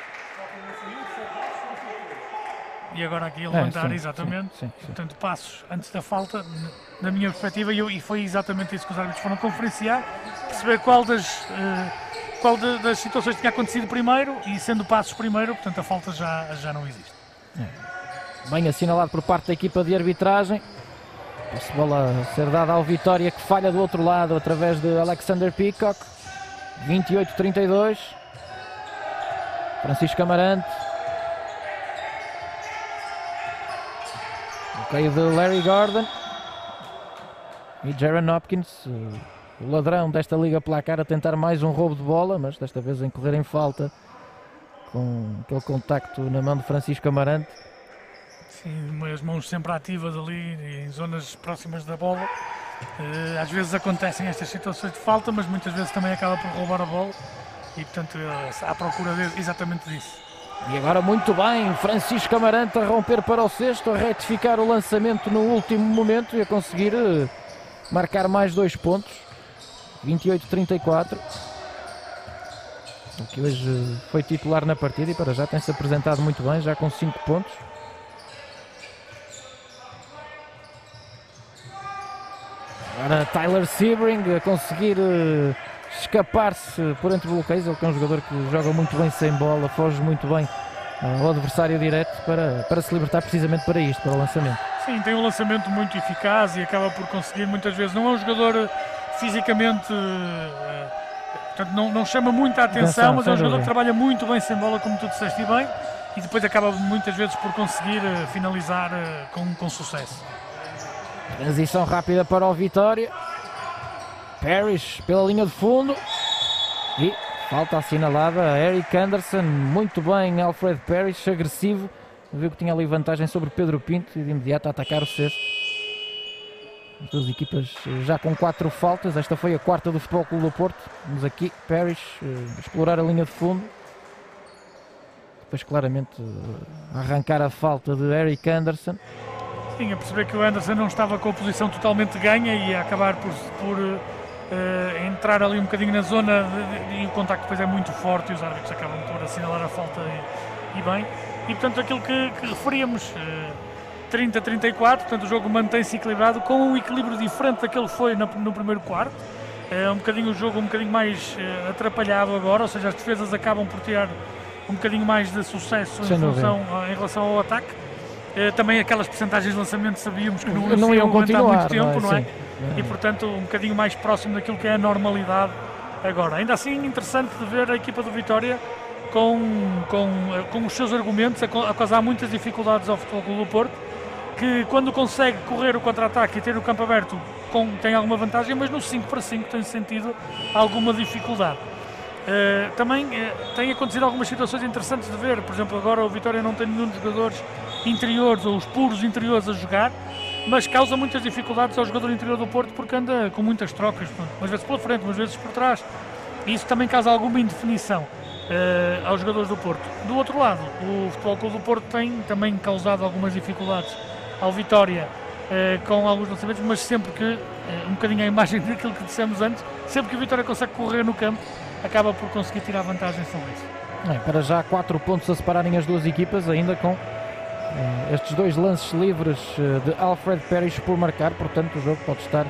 E agora aqui a levantar, sim, exatamente. Sim. Portanto, passos antes da falta, na minha perspectiva, e foi exatamente isso que os árbitros foram conferenciar, perceber qual das situações tinha acontecido primeiro, e sendo passos primeiro, portanto a falta já não existe. Bem assinalado por parte da equipa de arbitragem. A bola a ser dada ao Vitória, que falha do outro lado através de Alexander Peacock. 28-32. Francisco Amarante. Bloqueio de Larry Gordon. E Jaron Hopkins, o ladrão desta liga placar, a tentar mais um roubo de bola, mas desta vez em correr em falta, com aquele contacto na mão de Francisco Amarante. Sim, as mãos sempre ativas ali em zonas próximas da bola. Às vezes acontecem estas situações de falta, mas muitas vezes também acaba por roubar a bola e, portanto, à procura exatamente disso. E agora muito bem, Francisco Amarante a romper para o cesto, a retificar o lançamento no último momento e a conseguir marcar mais 2 pontos. 28-34. O que hoje foi titular na partida e para já tem-se apresentado muito bem, já com 5 pontos. Agora Tyler Sebring a conseguir escapar-se por entre bloqueios. Ele que é um jogador que joga muito bem sem bola, foge muito bem ao adversário direto para se libertar precisamente para isto, para o lançamento. Sim, tem um lançamento muito eficaz e acaba por conseguir muitas vezes. Não é um jogador fisicamente, portanto não chama muita atenção, mas é um jogador que trabalha muito bem sem bola, como tu disseste bem, e depois acaba muitas vezes por conseguir finalizar com sucesso. Transição rápida para o Vitória. Parrish pela linha de fundo. E falta assinalada a Eric Anderson. Muito bem, Alfred Parrish, agressivo. Viu que tinha ali vantagem sobre Pedro Pinto e de imediato a atacar o cesto. As duas equipas já com 4 faltas. Esta foi a 4ª do Futebol Clube do Porto. Vamos aqui, Parrish explorar a linha de fundo. Depois claramente arrancar a falta de Eric Anderson. Sim, a perceber que o Anderson não estava com a posição totalmente ganha e a acabar por entrar ali um bocadinho na zona e o contacto depois é muito forte e os árbitros acabam por assinalar a falta e bem. E portanto aquilo que referíamos, 30-34, portanto o jogo mantém-se equilibrado com um equilíbrio diferente daquele que foi no primeiro quarto. É um bocadinho o jogo um bocadinho mais atrapalhado agora, ou seja, as defesas acabam por tirar um bocadinho mais de sucesso em relação ao ataque. Também aquelas percentagens de lançamento sabíamos que não iam continuar muito tempo, não é? E portanto um bocadinho mais próximo daquilo que é a normalidade agora. Ainda assim interessante de ver a equipa do Vitória com os seus argumentos a causar muitas dificuldades ao Futebol Clube do Porto, que quando consegue correr o contra-ataque e ter o campo aberto tem alguma vantagem, mas no 5-5 tem sentido alguma dificuldade. Também tem acontecido algumas situações interessantes de ver. Por exemplo, agora o Vitória não tem nenhum dos jogadores interiores ou os puros interiores a jogar, mas causa muitas dificuldades ao jogador interior do Porto porque anda com muitas trocas, umas vezes pela frente, umas vezes por trás, e isso também causa alguma indefinição aos jogadores do Porto. Do outro lado, o Futebol Clube do Porto tem também causado algumas dificuldades ao Vitória com alguns lançamentos, mas sempre que, um bocadinho a imagem daquilo que dissemos antes, sempre que o Vitória consegue correr no campo, acaba por conseguir tirar vantagem sobre isso. Para já 4 pontos a separarem as duas equipas, ainda com estes 2 lances livres de Alfred Parrish por marcar, portanto o jogo pode estar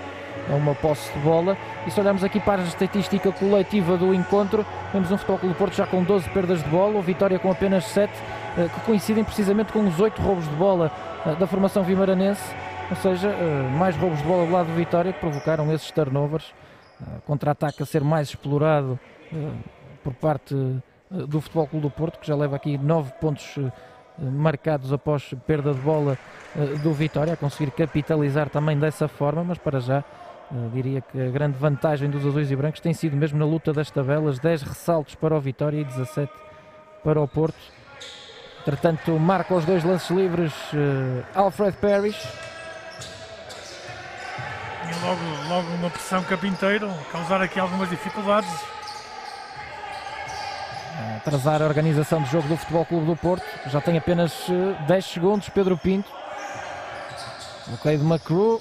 a uma posse de bola. E se olharmos aqui para a estatística coletiva do encontro, temos um Futebol Clube do Porto já com 12 perdas de bola, o Vitória com apenas 7, que coincidem precisamente com os 8 roubos de bola da formação vimaranense. ou seja, mais roubos de bola do lado do Vitória que provocaram esses turnovers, contra-ataque a ser mais explorado por parte do Futebol Clube do Porto, que já leva aqui 9 pontos marcados após perda de bola do Vitória, a conseguir capitalizar também dessa forma, mas para já diria que a grande vantagem dos azuis e brancos tem sido mesmo na luta das tabelas, 10 ressaltos para o Vitória e 17 para o Porto. Entretanto, marca os 2 lances livres Alfred Parrish. E logo uma pressão Carpinteiro, causar aqui algumas dificuldades. Atrasar a organização de jogo do Futebol Clube do Porto. Já tem apenas 10 segundos. Pedro Pinto. Bloqueio de Macru.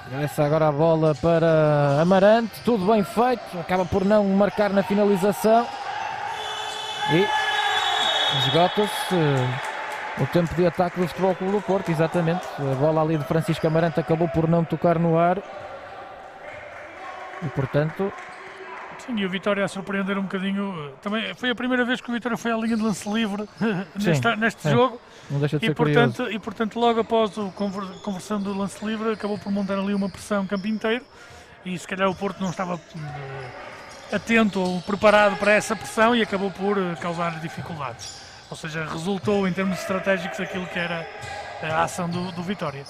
Regressa agora a bola para Amarante. Tudo bem feito. Acaba por não marcar na finalização. E esgota-se o tempo de ataque do Futebol Clube do Porto. Exatamente. A bola ali de Francisco Amarante acabou por não tocar no ar. E portanto... Sim, e o Vitória a surpreender um bocadinho. Também foi a primeira vez que o Vitória foi à linha de lance livre neste jogo. Não deixa de ser curioso. E portanto, logo após a conversão do lance livre, acabou por montar ali uma pressão campo inteiro. E se calhar o Porto não estava atento ou preparado para essa pressão e acabou por causar dificuldades. Ou seja, resultou em termos estratégicos aquilo que era a ação do Vitória.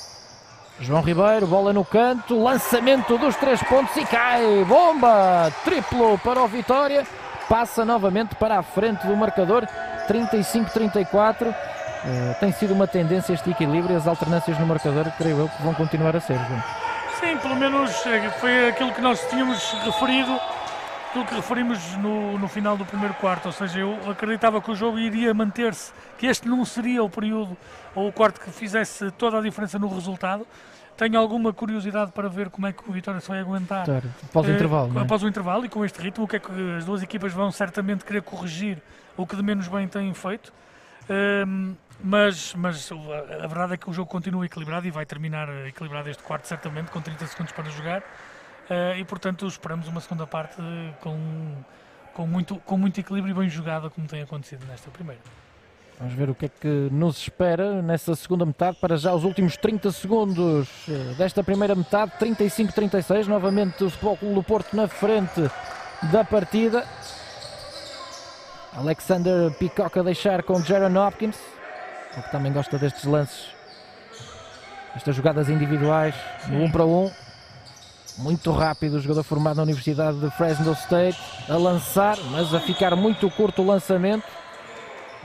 João Ribeiro, bola no canto, lançamento dos 3 pontos e cai, bomba, triplo para o Vitória, passa novamente para a frente do marcador, 35-34, tem sido uma tendência este equilíbrio, as alternâncias no marcador, creio eu, que vão continuar a ser, João. Sim, pelo menos foi aquilo que nós tínhamos referido, aquilo que referimos no final do primeiro quarto, ou seja, eu acreditava que o jogo iria manter-se, que este não seria o período ou o quarto que fizesse toda a diferença no resultado. Tenho alguma curiosidade para ver como é que o Vitória se vai aguentar após o intervalo, após o intervalo e com este ritmo, o que é que as duas equipas vão certamente querer corrigir o que de menos bem têm feito. Mas a verdade é que o jogo continua equilibrado e vai terminar equilibrado este quarto certamente, com 30 segundos para jogar. E portanto esperamos uma segunda parte com muito equilíbrio e bem jogada, como tem acontecido nesta primeira. Vamos ver o que é que nos espera nessa segunda metade. Para já os últimos 30 segundos desta primeira metade, 35-36, novamente o Futebol Clube do Porto na frente da partida. Alexander Peacock a deixar com Jaron Hopkins, que também gosta destes lances, estas jogadas individuais no 1 para 1. Muito rápido o jogador formado na Universidade de Fresno State, a lançar, mas a ficar muito curto o lançamento.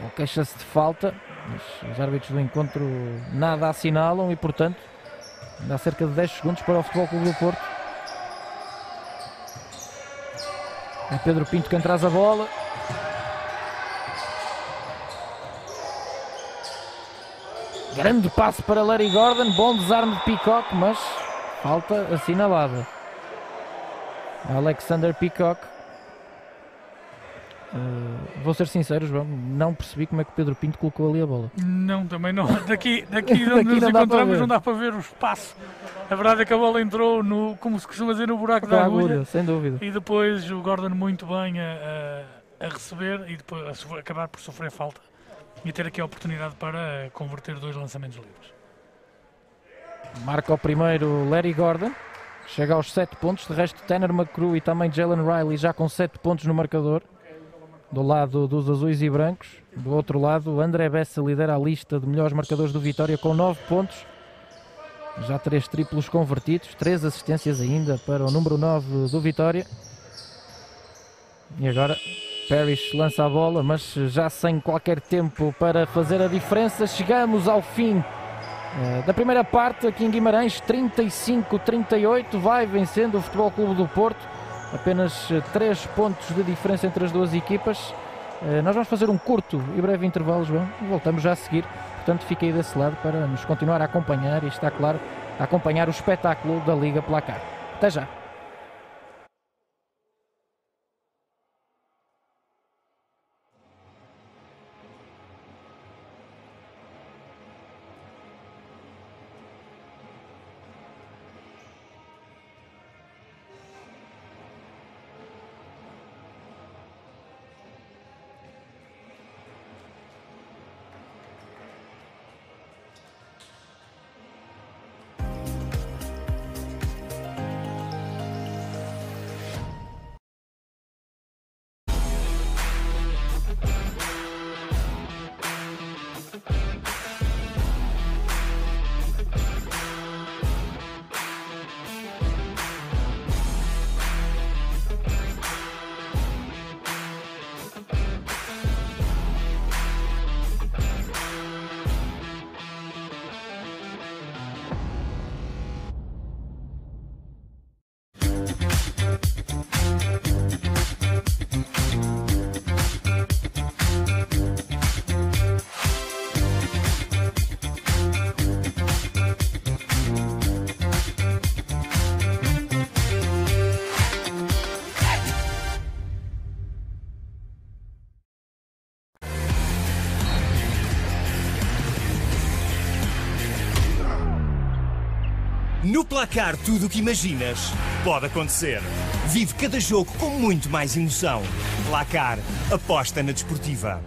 Ou queixa-se de falta, mas os árbitros do encontro nada assinalam e, portanto, ainda há cerca de 10 segundos para o Futebol Clube do Porto. É Pedro Pinto quem traz a bola. Grande passe para Larry Gordon, bom desarme de Peacock, mas falta assinalada. Alexander Peacock. Vou ser sincero, João, não percebi como é que Pedro Pinto colocou ali a bola. Não, também não. Daqui onde nos encontramos não dá para ver o espaço. A verdade é que a bola entrou como se costuma dizer, no buraco da agulha. Sem dúvida. E depois o Gordon muito bem a receber e depois acabar por sofrer falta e ter aqui a oportunidade para converter 2 lançamentos livres. Marca o primeiro Larry Gordon, chega aos 7 pontos. De resto, Tanner McCrew e também Jalen Riley já com 7 pontos no marcador. Do lado dos azuis e brancos. Do outro lado, André Bessa lidera a lista de melhores marcadores do Vitória com 9 pontos. Já 3 triplos convertidos, 3 assistências ainda para o número 9 do Vitória. E agora Parrish lança a bola, mas já sem qualquer tempo para fazer a diferença. Chegamos ao fim da primeira parte aqui em Guimarães, 35-38, vai vencendo o Futebol Clube do Porto. Apenas 3 pontos de diferença entre as duas equipas. Nós vamos fazer um curto e breve intervalo, João. Voltamos já a seguir. Portanto, fique aí desse lado para nos continuar a acompanhar e está claro, a acompanhar o espetáculo da Liga Placar. Até já. No Placar, tudo o que imaginas pode acontecer. Vive cada jogo com muito mais emoção. Placar, aposta na desportiva.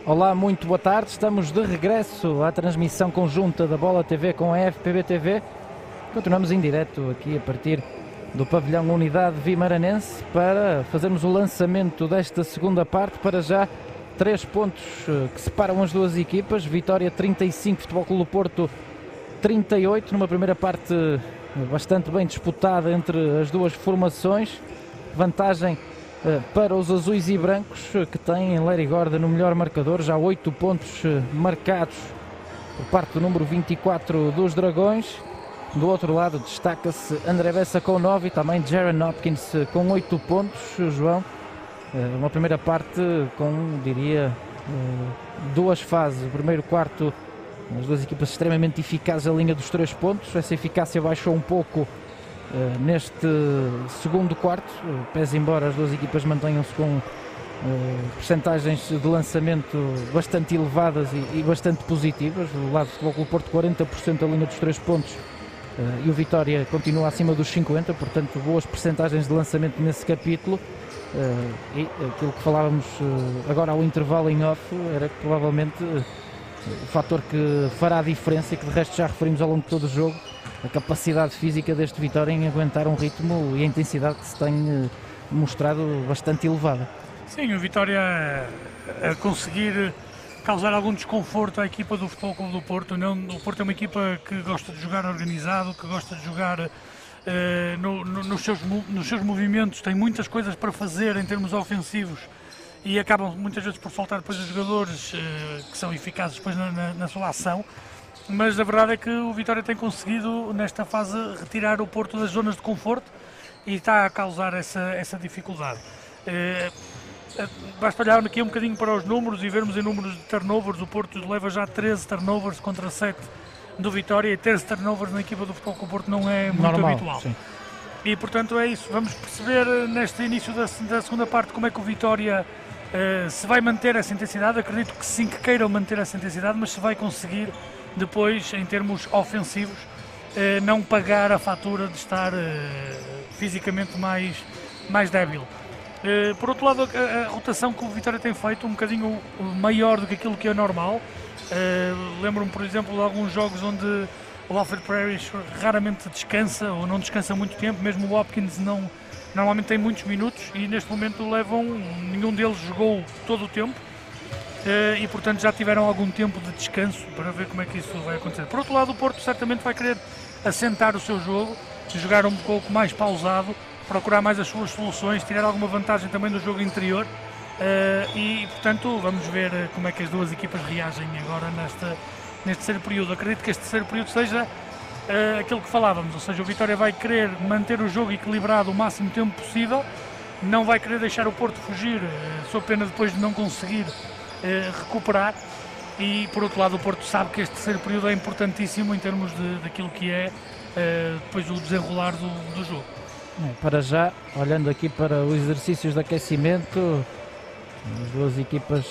Olá, muito boa tarde. Estamos de regresso à transmissão conjunta da Bola TV com a FPB TV. Continuamos em direto aqui a partir do pavilhão Unidade Vimaranense para fazermos o lançamento desta segunda parte. Para já, 3 pontos que separam as duas equipas. Vitória 35, Futebol Clube do Porto 38, numa primeira parte bastante bem disputada entre as duas formações. Vantagem para os azuis e brancos, que têm Larry Gordon no melhor marcador, já 8 pontos marcados por parte do número 24 dos Dragões. Do outro lado destaca-se André Bessa com 9 e também Jaron Hopkins com 8 pontos. João, uma primeira parte com, diria, duas fases. O primeiro quarto, as duas equipas extremamente eficazes à linha dos 3 pontos. Essa eficácia baixou um pouco neste segundo quarto, pese embora as duas equipas mantenham-se com percentagens de lançamento bastante elevadas e bastante positivas. Do lado do Futebol Clube do Porto, 40% a linha dos 3 pontos e o Vitória continua acima dos 50%, portanto boas percentagens de lançamento nesse capítulo. E aquilo que falávamos agora ao intervalo em off era que provavelmente o fator que fará a diferença, e que de resto já referimos ao longo de todo o jogo, a capacidade física deste Vitória em aguentar um ritmo e a intensidade que se tem mostrado bastante elevada. Sim, o Vitória a conseguir causar algum desconforto à equipa do Futebol Clube do Porto. O Porto é uma equipa que gosta de jogar organizado, que gosta de jogar nos seus movimentos, tem muitas coisas para fazer em termos ofensivos e acabam muitas vezes por faltar depois os jogadores que são eficazes depois na sua ação. Mas a verdade é que o Vitória tem conseguido nesta fase retirar o Porto das zonas de conforto e está a causar essa dificuldade. Basta olhar aqui um bocadinho para os números e vermos em números de turnovers. O Porto leva já 13 turnovers contra 7 do Vitória, e 13 turnovers na equipa do Futebol Clube do Porto não é muito normal, habitual. Sim. E portanto é isso, vamos perceber neste início da segunda parte como é que o Vitória se vai manter essa intensidade. Acredito que sim, que queiram manter essa intensidade, mas se vai conseguir depois, em termos ofensivos, não pagar a fatura de estar fisicamente mais débil. Por outro lado, a rotação que o Vitória tem feito um bocadinho maior do que aquilo que é normal. Lembro-me, por exemplo, de alguns jogos onde o Alfred Parrish raramente descansa ou não descansa muito tempo, mesmo o Hopkins normalmente tem muitos minutos, e neste momento nenhum deles jogou todo o tempo. E portanto já tiveram algum tempo de descanso para ver como é que isso vai acontecer. Por outro lado, o Porto certamente vai querer assentar o seu jogo, jogar um pouco mais pausado, procurar mais as suas soluções, tirar alguma vantagem também do jogo interior, e portanto vamos ver como é que as duas equipas reagem agora neste terceiro período. Acredito que este terceiro período seja aquilo que falávamos, ou seja, o Vitória vai querer manter o jogo equilibrado o máximo tempo possível, não vai querer deixar o Porto fugir, sob pena depois de não conseguir recuperar. E por outro lado, o Porto sabe que este terceiro período é importantíssimo em termos daquilo que é depois o desenrolar do jogo. Para já, olhando aqui para os exercícios de aquecimento, as duas equipas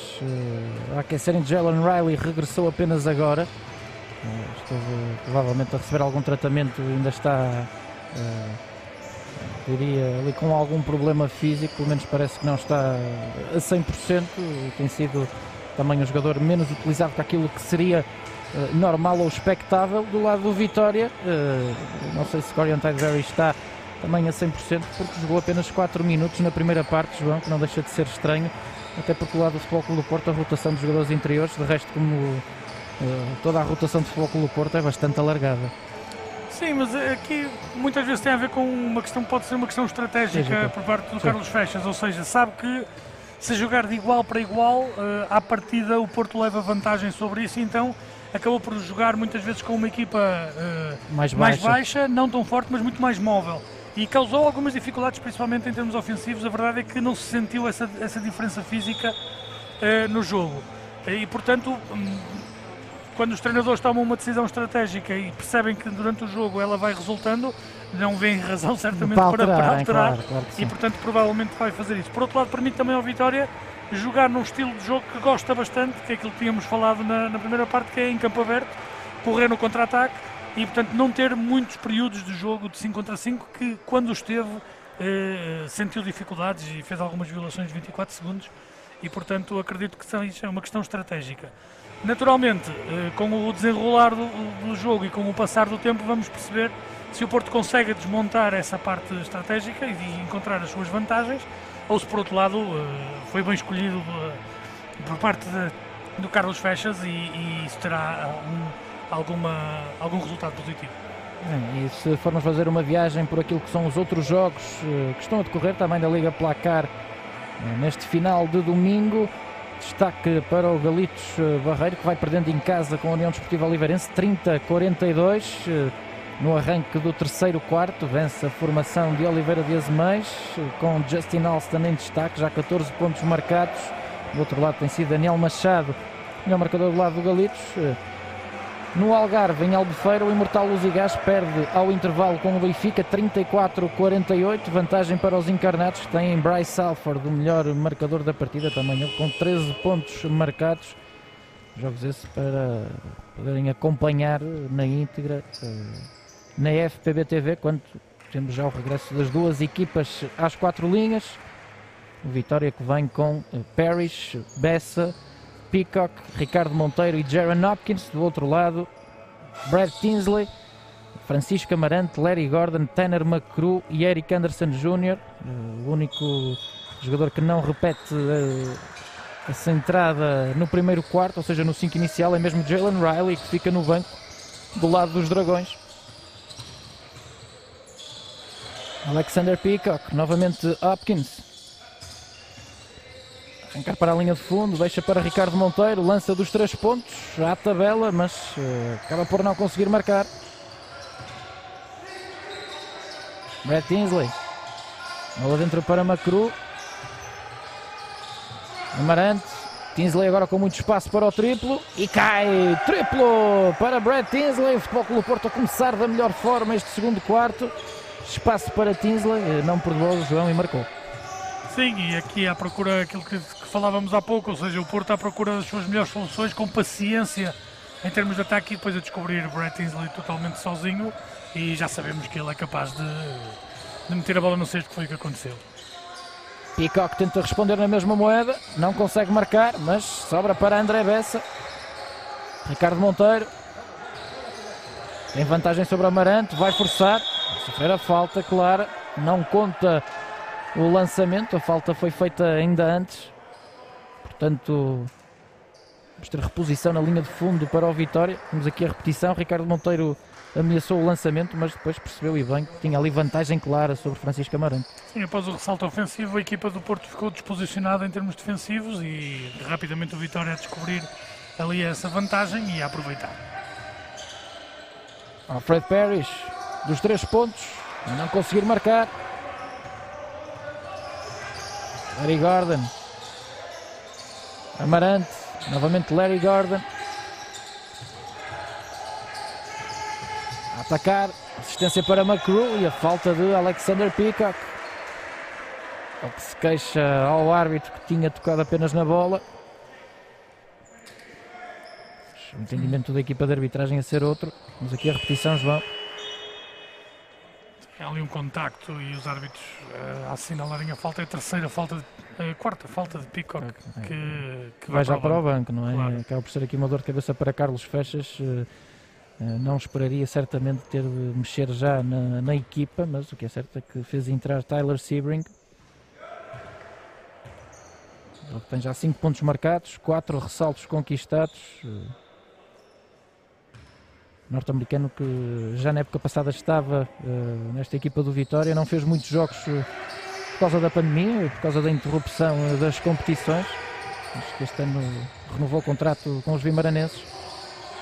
a aquecerem. Jalen Riley regressou apenas agora, esteve provavelmente a receber algum tratamento, ainda está diria ali com algum problema físico, pelo menos parece que não está a 100%, e tem sido também um jogador menos utilizado que aquilo que seria normal ou expectável. Do lado do Vitória, não sei se Corian Tydberry está também a 100%, porque jogou apenas 4 minutos na primeira parte, João, que não deixa de ser estranho, até porque do lado do Futebol Clube do Porto a rotação dos jogadores interiores, de resto, como toda a rotação do Futebol Clube do Porto, é bastante alargada. Sim, mas aqui muitas vezes tem a ver com uma questão, pode ser uma questão estratégica por parte do Carlos Feixas, ou seja, sabe que se jogar de igual para igual, à partida o Porto leva vantagem sobre isso, então acabou por jogar muitas vezes com uma equipa mais baixa, não tão forte, mas muito mais móvel, e causou algumas dificuldades, principalmente em termos ofensivos. A verdade é que não se sentiu essa diferença física no jogo, e portanto, quando os treinadores tomam uma decisão estratégica e percebem que durante o jogo ela vai resultando, não vêem razão certamente para alterar, claro e portanto provavelmente vai fazer isso. Por outro lado, permite também ao Vitória jogar num estilo de jogo que gosta bastante, que é aquilo que tínhamos falado na primeira parte, que é em campo aberto, correr no contra-ataque e portanto não ter muitos períodos de jogo de 5 contra 5, que quando esteve sentiu dificuldades e fez algumas violações de 24 segundos e portanto acredito que seja uma questão estratégica. Naturalmente, com o desenrolar do jogo e com o passar do tempo, vamos perceber se o Porto consegue desmontar essa parte estratégica e encontrar as suas vantagens, ou se por outro lado foi bem escolhido por parte do Carlos Feixas e isso terá algum resultado positivo. E se formos fazer uma viagem por aquilo que são os outros jogos que estão a decorrer também da Liga Placar neste final de domingo, destaque para o Galitos Barreiro, que vai perdendo em casa com a União Desportiva Oliveirense 30-42 no arranque do terceiro quarto. Vence a formação de Oliveira de Azeméis com Justin Alston em destaque, já 14 pontos marcados. Do outro lado tem sido Daniel Machado, melhor marcador do lado do Galitos. No Algarve, em Albufeira, o imortal Lusigás perde ao intervalo com o Benfica 34-48, vantagem para os encarnados, que têm Bryce Salford, o melhor marcador da partida, também ele com 13 pontos marcados. Jogos esses para poderem acompanhar na íntegra na FPB TV, quando temos já o regresso das duas equipas às quatro linhas. O Vitória que vem com Parrish, Bessa, Peacock, Ricardo Monteiro e Jaron Hopkins. Do outro lado, Brad Tinsley, Francisco Amarante, Larry Gordon, Tanner McCrew e Eric Anderson Jr. O único jogador que não repete essa entrada no primeiro quarto, ou seja, no 5 inicial, é mesmo Jalen Riley, que fica no banco do lado dos Dragões. Alexander Peacock, novamente Hopkins. Arrancar para a linha de fundo, deixa para Ricardo Monteiro, lança dos 3 pontos à tabela, mas acaba por não conseguir marcar. Brad Tinsley, bola dentro para McCrew. Amarante, Tinsley agora com muito espaço para o triplo e cai, triplo para Brad Tinsley. O Futebol Clube do Porto a começar da melhor forma este segundo quarto. Espaço para Tinsley, não perdoou o João e marcou. Sim, e aqui à procura aquilo que falávamos há pouco, ou seja, o Porto à procura das suas melhores soluções, com paciência em termos de ataque, e depois a descobrir Brad Tinsley totalmente sozinho, e já sabemos que ele é capaz de meter a bola no cesto, que foi o que aconteceu. Peacock tenta responder na mesma moeda, não consegue marcar, mas sobra para André Bessa. Ricardo Monteiro tem vantagem sobre Amarante, vai forçar, sofrer a falta clara, não conta o lançamento, a falta foi feita ainda antes, portanto vamos ter reposição na linha de fundo para o Vitória. Temos aqui a repetição, Ricardo Monteiro ameaçou o lançamento, mas depois percebeu e bem que tinha ali vantagem clara sobre Francisco Amarante. Sim, após o ressalto ofensivo, a equipa do Porto ficou desposicionada em termos defensivos e rapidamente o Vitória a descobrir ali essa vantagem e a aproveitar. Alfred Parrish, dos 3 pontos, não conseguir marcar. Larry Gordon, Amarante, novamente Larry Gordon, a atacar, assistência para McCrew e a falta de Alexander Peacock, o que se queixa ao árbitro que tinha tocado apenas na bola. O entendimento da equipa de arbitragem a ser outro, mas aqui a repetição, João. Há ali um contacto e os árbitros a assinalarem a falta. É a terceira falta, a quarta falta de Peacock que vai já para o banco, não é? Claro. Acaba por ser aqui uma dor de cabeça para Carlos Feixas. Não esperaria certamente ter de mexer já na equipa, mas o que é certo é que fez entrar Tyler Sebring. Ele tem já 5 pontos marcados, 4 ressaltos conquistados. Norte-americano que já na época passada estava nesta equipa do Vitória, não fez muitos jogos por causa da pandemia e por causa da interrupção das competições. Acho que este ano renovou o contrato com os vimaranenses.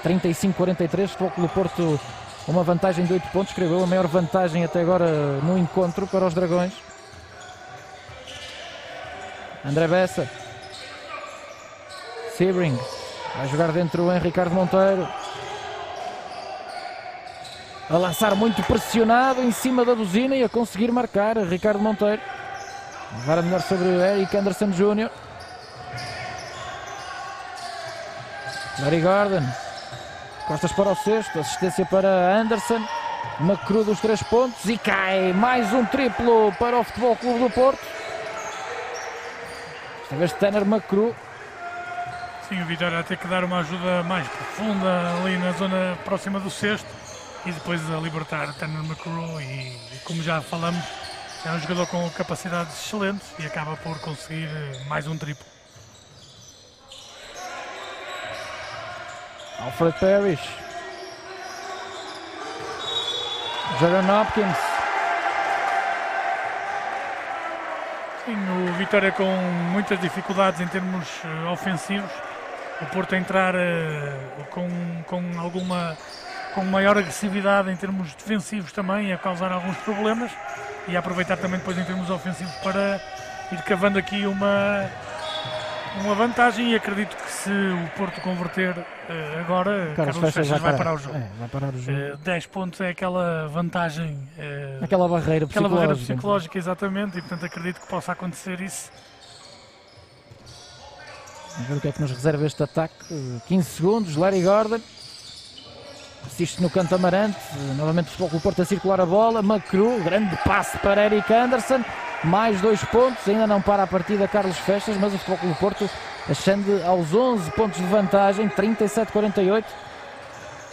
35-43, Futebol Clube do Porto uma vantagem de 8 pontos, creio eu, a maior vantagem até agora no encontro para os Dragões. André Bessa, Sebring, vai jogar dentro em Ricardo Monteiro. A lançar muito pressionado em cima da buzina e a conseguir marcar Ricardo Monteiro. Levar a melhor sobre Eric Anderson Jr. Larry Gordon. Costas para o cesto, assistência para Anderson. McCrew dos 3 pontos e cai mais um triplo para o Futebol Clube do Porto. Desta vez Tanner McCrew. Sim, o Vitória a ter que dar uma ajuda mais profunda ali na zona próxima do cesto e depois a libertar Tanner McCrew e como já falamos, é um jogador com capacidades excelentes e acaba por conseguir mais um triplo. Alfred Parrish. Jaron Hopkins. Sim, o Vitória com muitas dificuldades em termos ofensivos. O Porto a entrar com maior agressividade em termos defensivos também, a causar alguns problemas e a aproveitar também depois em termos ofensivos para ir cavando aqui uma vantagem, e acredito que se o Porto converter agora, Carlos Feixas vai parar o jogo. Vai parar o jogo. 10 pontos é aquela vantagem, aquela barreira psicológica, exatamente, e portanto acredito que possa acontecer isso. Vamos ver o que é que nos reserva este ataque. 15 segundos, Larry Gordon. Assiste no canto Amarante. Novamente o Futebol Clube do Porto a circular a bola. McCrew, grande passe para Eric Anderson. Mais 2 pontos. Ainda não para a partida Carlos Feixas, mas o Futebol Clube do Porto achando aos 11 pontos de vantagem. 37-48.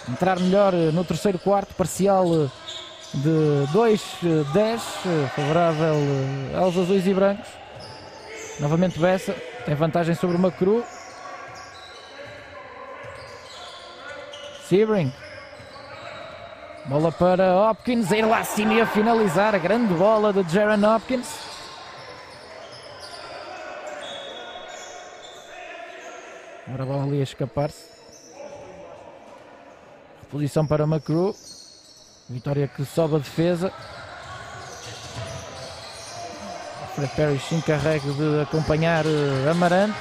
Entrar melhor no terceiro quarto. Parcial de 2-10. Favorável aos azuis e brancos. Novamente Bessa. Tem vantagem sobre o McCrew. Sebring. Bola para Hopkins. Ir lá acima e a finalizar. A grande bola de Jaron Hopkins. Agora a bola ali a escapar-se. Reposição para McCrew. Vitória que sobe a defesa. Fred Parrish se encarrega de acompanhar Amarante.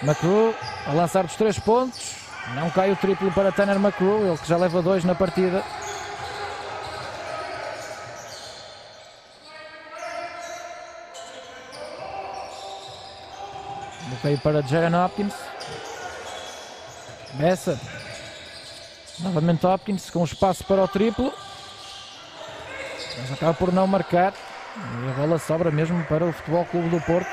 McCrew a lançar dos 3 pontos. Não cai o triplo para Tanner McCrew, ele que já leva 2 na partida. Bloqueio para Jaron Hopkins. Bessa. Novamente Hopkins com espaço para o triplo. Mas acaba por não marcar. E a bola sobra mesmo para o Futebol Clube do Porto.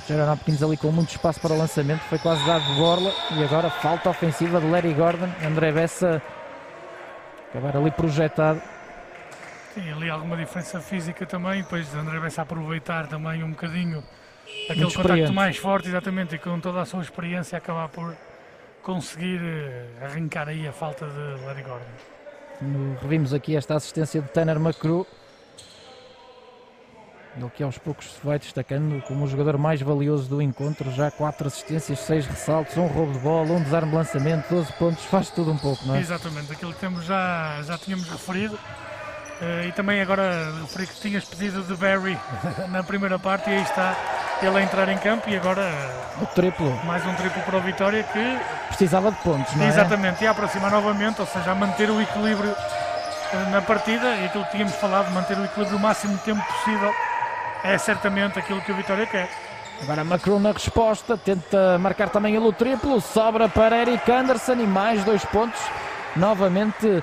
Jaron Hopkins ali com muito espaço para o lançamento, foi quase dado de borla. E agora falta ofensiva de Larry Gordon. André Bessa acabar ali projetado. Sim, ali alguma diferença física também. Depois André Bessa aproveitar também um bocadinho aquele contacto mais forte, exatamente, e com toda a sua experiência acabar por conseguir arrancar aí a falta de Larry Gordon. Revimos aqui esta assistência de Tanner McCrew. Ele que aos poucos se vai destacando como o jogador mais valioso do encontro. Já 4 assistências, 6 ressaltos, 1 roubo de bola, 1 desarme de lançamento, 12 pontos, faz tudo um pouco, não é? Exatamente, aquilo que temos já tínhamos referido. E também agora referi que tinhas pedido de Barry na primeira parte, e aí está ele a entrar em campo, e agora o triplo. Mais um triplo para o Vitória, que precisava de pontos, não é? Exatamente, e a aproximar novamente, ou seja, a manter o equilíbrio na partida, e aquilo que tínhamos falado, manter o equilíbrio o máximo tempo possível, é certamente aquilo que o Vitória quer. Agora McCrew na resposta, tenta marcar também ele o triplo, sobra para Eric Anderson e mais 2 pontos. Novamente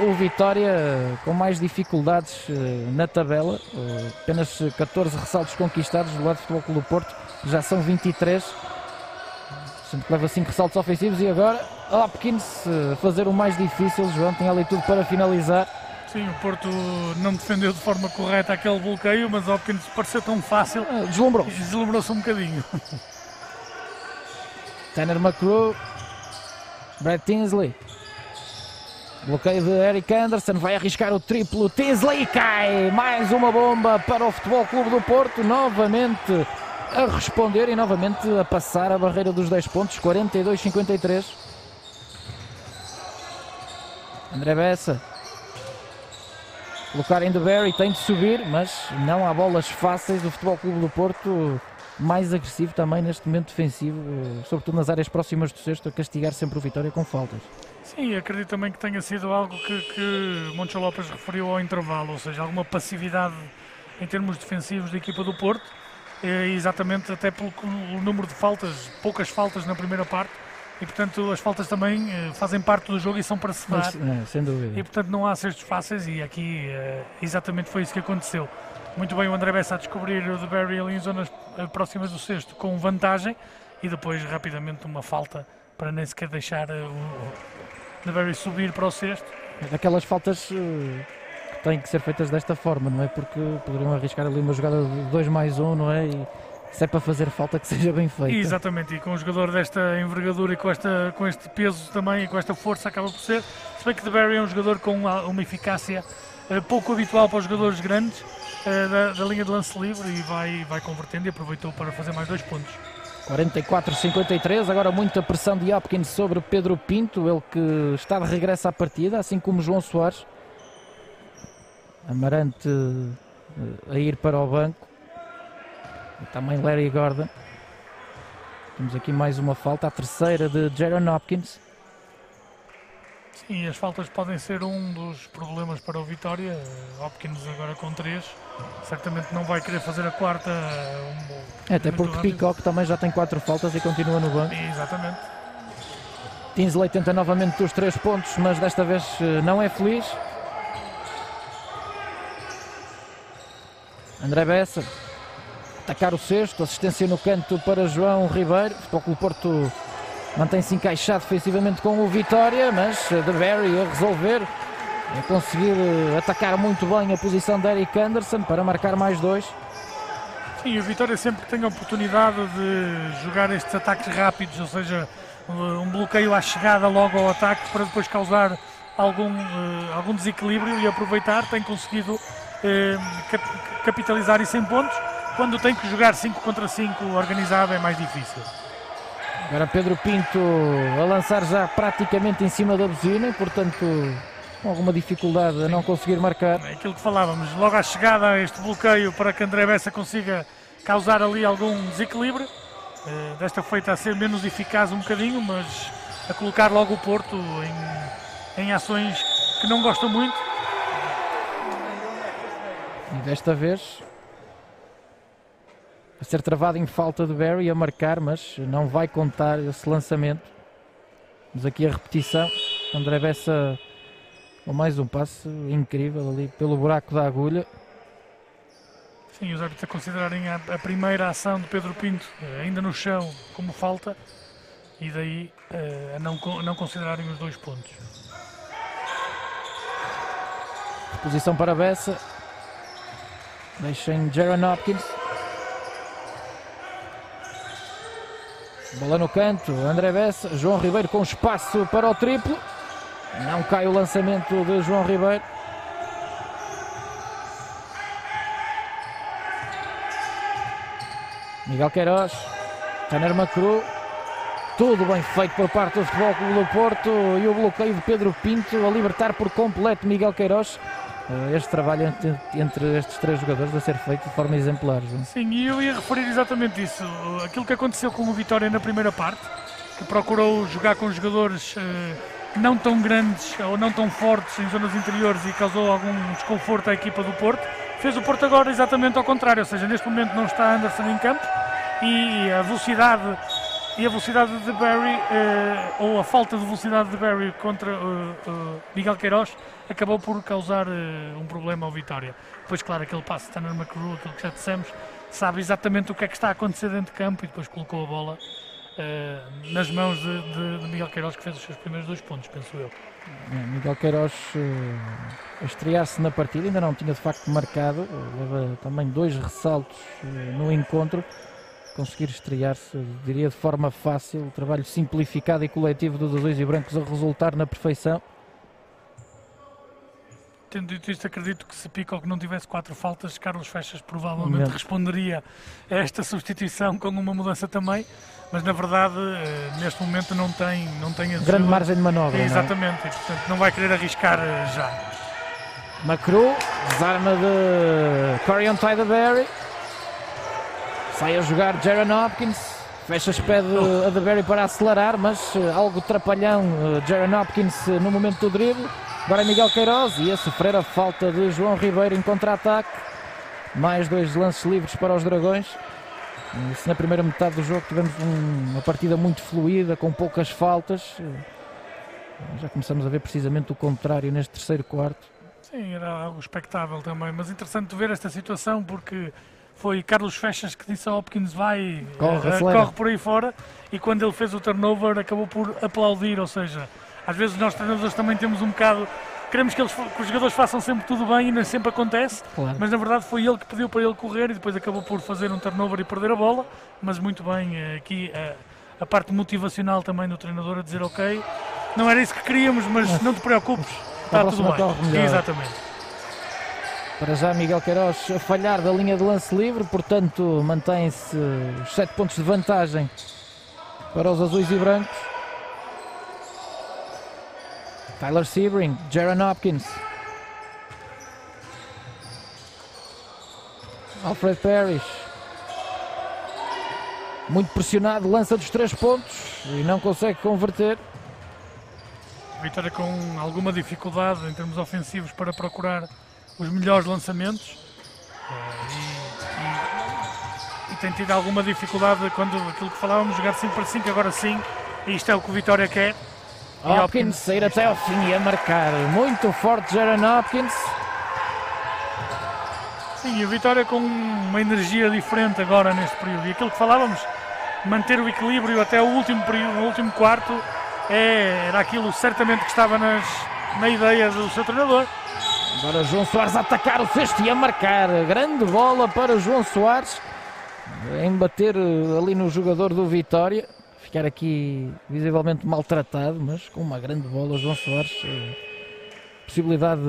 o Vitória com mais dificuldades na tabela, apenas 14 ressaltos conquistados do lado do Futebol Clube do Porto, já são 23, sendo que leva 5 ressaltos ofensivos. E agora Hopkins fazer o mais difícil. João tem ali tudo para finalizar. Sim, o Porto não defendeu de forma correta aquele bloqueio, mas Hopkins pareceu tão fácil, deslumbrou-se um bocadinho. Tanner McCrew, Brad Tinsley. Bloqueio de Eric Anderson, vai arriscar o triplo, Tinsley cai, mais uma bomba para o Futebol Clube do Porto, novamente a responder e novamente a passar a barreira dos 10 pontos, 42-53. André Bessa, colocar em de Barry, tem de subir, mas não há bolas fáceis. O Futebol Clube do Porto mais agressivo também neste momento defensivo, sobretudo nas áreas próximas do cesto, a castigar sempre o Vitória com faltas. Sim, acredito também que tenha sido algo que Moncho Lopes referiu ao intervalo, ou seja, alguma passividade em termos defensivos da equipa do Porto, exatamente até pelo número de faltas, poucas faltas na primeira parte, e portanto as faltas também fazem parte do jogo e são para se dar. Sem dúvida. E portanto não há cestos fáceis, e aqui exatamente foi isso que aconteceu. Muito bem o André Bessa a descobrir o DeBerry ali em zonas próximas do cesto com vantagem e depois rapidamente uma falta para nem sequer deixar o DeBerry subir para o cesto. Daquelas faltas que têm que ser feitas desta forma, não é? Porque poderiam arriscar ali uma jogada de 2+1, não é? E se é para fazer falta, que seja bem feita. Exatamente, e com um jogador desta envergadura e com este peso também e com esta força acaba por ser. Se bem que DeBerry é um jogador com uma eficácia pouco habitual para os jogadores grandes da linha de lance livre e vai convertendo e aproveitou para fazer mais 2 pontos. 44-53, agora muita pressão de Hopkins sobre Pedro Pinto, ele que está de regresso à partida, assim como João Soares. Amarante a ir para o banco. E também Larry Gordon. Temos aqui mais uma falta, a terceira de Jaron Hopkins. Sim, as faltas podem ser um dos problemas para o Vitória. Hopkins agora com 3, certamente não vai querer fazer a quarta. Até porque Peacock também já tem 4 faltas e continua no banco. Exatamente. Tinsley tenta novamente dos 3 pontos, mas desta vez não é feliz. André Bessa atacar o cesto, assistência no canto para João Ribeiro. O Futebol Clube Porto mantém-se encaixado defensivamente com o Vitória, mas DeBerry a resolver, a conseguir atacar muito bem a posição de Eric Anderson para marcar mais 2. Sim, o Vitória sempre que tem a oportunidade de jogar estes ataques rápidos, ou seja, um bloqueio à chegada logo ao ataque para depois causar algum desequilíbrio e aproveitar, tem conseguido capitalizar isso em pontos. Quando tem que jogar 5 contra 5 organizado é mais difícil. Agora Pedro Pinto a lançar já praticamente em cima da buzina, portanto com alguma dificuldade a não conseguir marcar. É aquilo que falávamos, logo à chegada este bloqueio para que André Bessa consiga causar ali algum desequilíbrio. Desta feita a ser menos eficaz um bocadinho, mas a colocar logo o Porto em ações que não gosta muito. E desta vez a ser travado em falta de Barry a marcar, mas não vai contar esse lançamento. Vamos aqui a repetição. André Bessa com mais um passe incrível ali pelo buraco da agulha. Sim, os árbitros a considerarem a primeira ação de Pedro Pinto ainda no chão como falta e daí a não considerarem os 2 pontos. Posição para Bessa. Deixem Jaron Hopkins. Bola no canto, André Bessa, João Ribeiro com espaço para o triplo. Não cai o lançamento de João Ribeiro. Miguel Queiroz, Tanner Macru. Tudo bem feito por parte do Futebol Clube do Porto e o bloqueio de Pedro Pinto a libertar por completo Miguel Queiroz. Este trabalho entre estes 3 jogadores a ser feito de forma exemplar. João. Sim, e eu ia referir exatamente isso. Aquilo que aconteceu com o Vitória na primeira parte, que procurou jogar com jogadores não tão grandes ou não tão fortes em zonas interiores e causou algum desconforto à equipa do Porto, fez o Porto agora exatamente ao contrário, ou seja, neste momento não está Anderson em campo e a velocidade de Barry, ou a falta de velocidade de Barry contra Miguel Queiroz, acabou por causar um problema ao Vitória. Depois, claro, aquele passe de Tanner Macru, aquilo que já dissemos, sabe exatamente o que é que está a acontecer dentro de campo e depois colocou a bola nas mãos de Miguel Queiroz, que fez os seus primeiros 2 pontos, penso eu. Miguel Queiroz a estrear-se na partida, ainda não tinha de facto marcado, leva também 2 ressaltos no encontro. Conseguir estrear-se, diria de forma fácil, o trabalho simplificado e coletivo dos azuis e brancos a resultar na perfeição. Tendo dito isto, acredito que se Peacock não tivesse 4 faltas, Carlos Fechas provavelmente responderia a esta substituição com uma mudança também, mas na verdade neste momento não tem a grande margem de manobra. Exatamente, e portanto não vai querer arriscar já. Macru, desarma de Corian Tyderberry. Sai a jogar Jaron Hopkins, Fechas pede a DeBerry para acelerar, mas algo trapalhão Jaron Hopkins no momento do drible. Agora é Miguel Queiroz e a sofrer a falta de João Ribeiro em contra-ataque. Mais 2 lances livres para os Dragões. Se na primeira metade do jogo tivemos uma partida muito fluida, com poucas faltas, já começamos a ver precisamente o contrário neste terceiro quarto. Sim, era algo expectável também, mas interessante ver esta situação porque foi Carlos Fechas que disse ao Hopkins corre por aí fora, e quando ele fez o turnover acabou por aplaudir, ou seja, às vezes nós treinadores também temos um bocado, queremos que os jogadores façam sempre tudo bem e nem sempre acontece, claro. Mas na verdade foi ele que pediu para ele correr e depois acabou por fazer um turnover e perder a bola, mas muito bem aqui a parte motivacional também do treinador a dizer ok, não era isso que queríamos, mas não te preocupes, está tudo bem. Exatamente. Para já Miguel Queiroz a falhar da linha de lance livre, portanto mantém-se os 7 pontos de vantagem para os azuis e brancos. Tyler Sebring, Jaron Hopkins, Alfred Parrish, muito pressionado, lança dos 3 pontos e não consegue converter. Vitória com alguma dificuldade em termos ofensivos para procurar os melhores lançamentos e tem tido alguma dificuldade quando aquilo que falávamos, jogar 5 para 5, agora sim, e isto é o que o Vitória quer. Hopkins sair até ao fim e a marcar, muito forte Jaron Hopkins. Sim, e o Vitória com uma energia diferente agora neste período, e aquilo que falávamos, manter o equilíbrio até o último período, o último quarto, era aquilo certamente que estava na ideia do seu treinador. Agora João Soares a atacar o cesto e a marcar, grande bola para João Soares, em bater ali no jogador do Vitória, ficar aqui visivelmente maltratado, mas com uma grande bola João Soares, possibilidade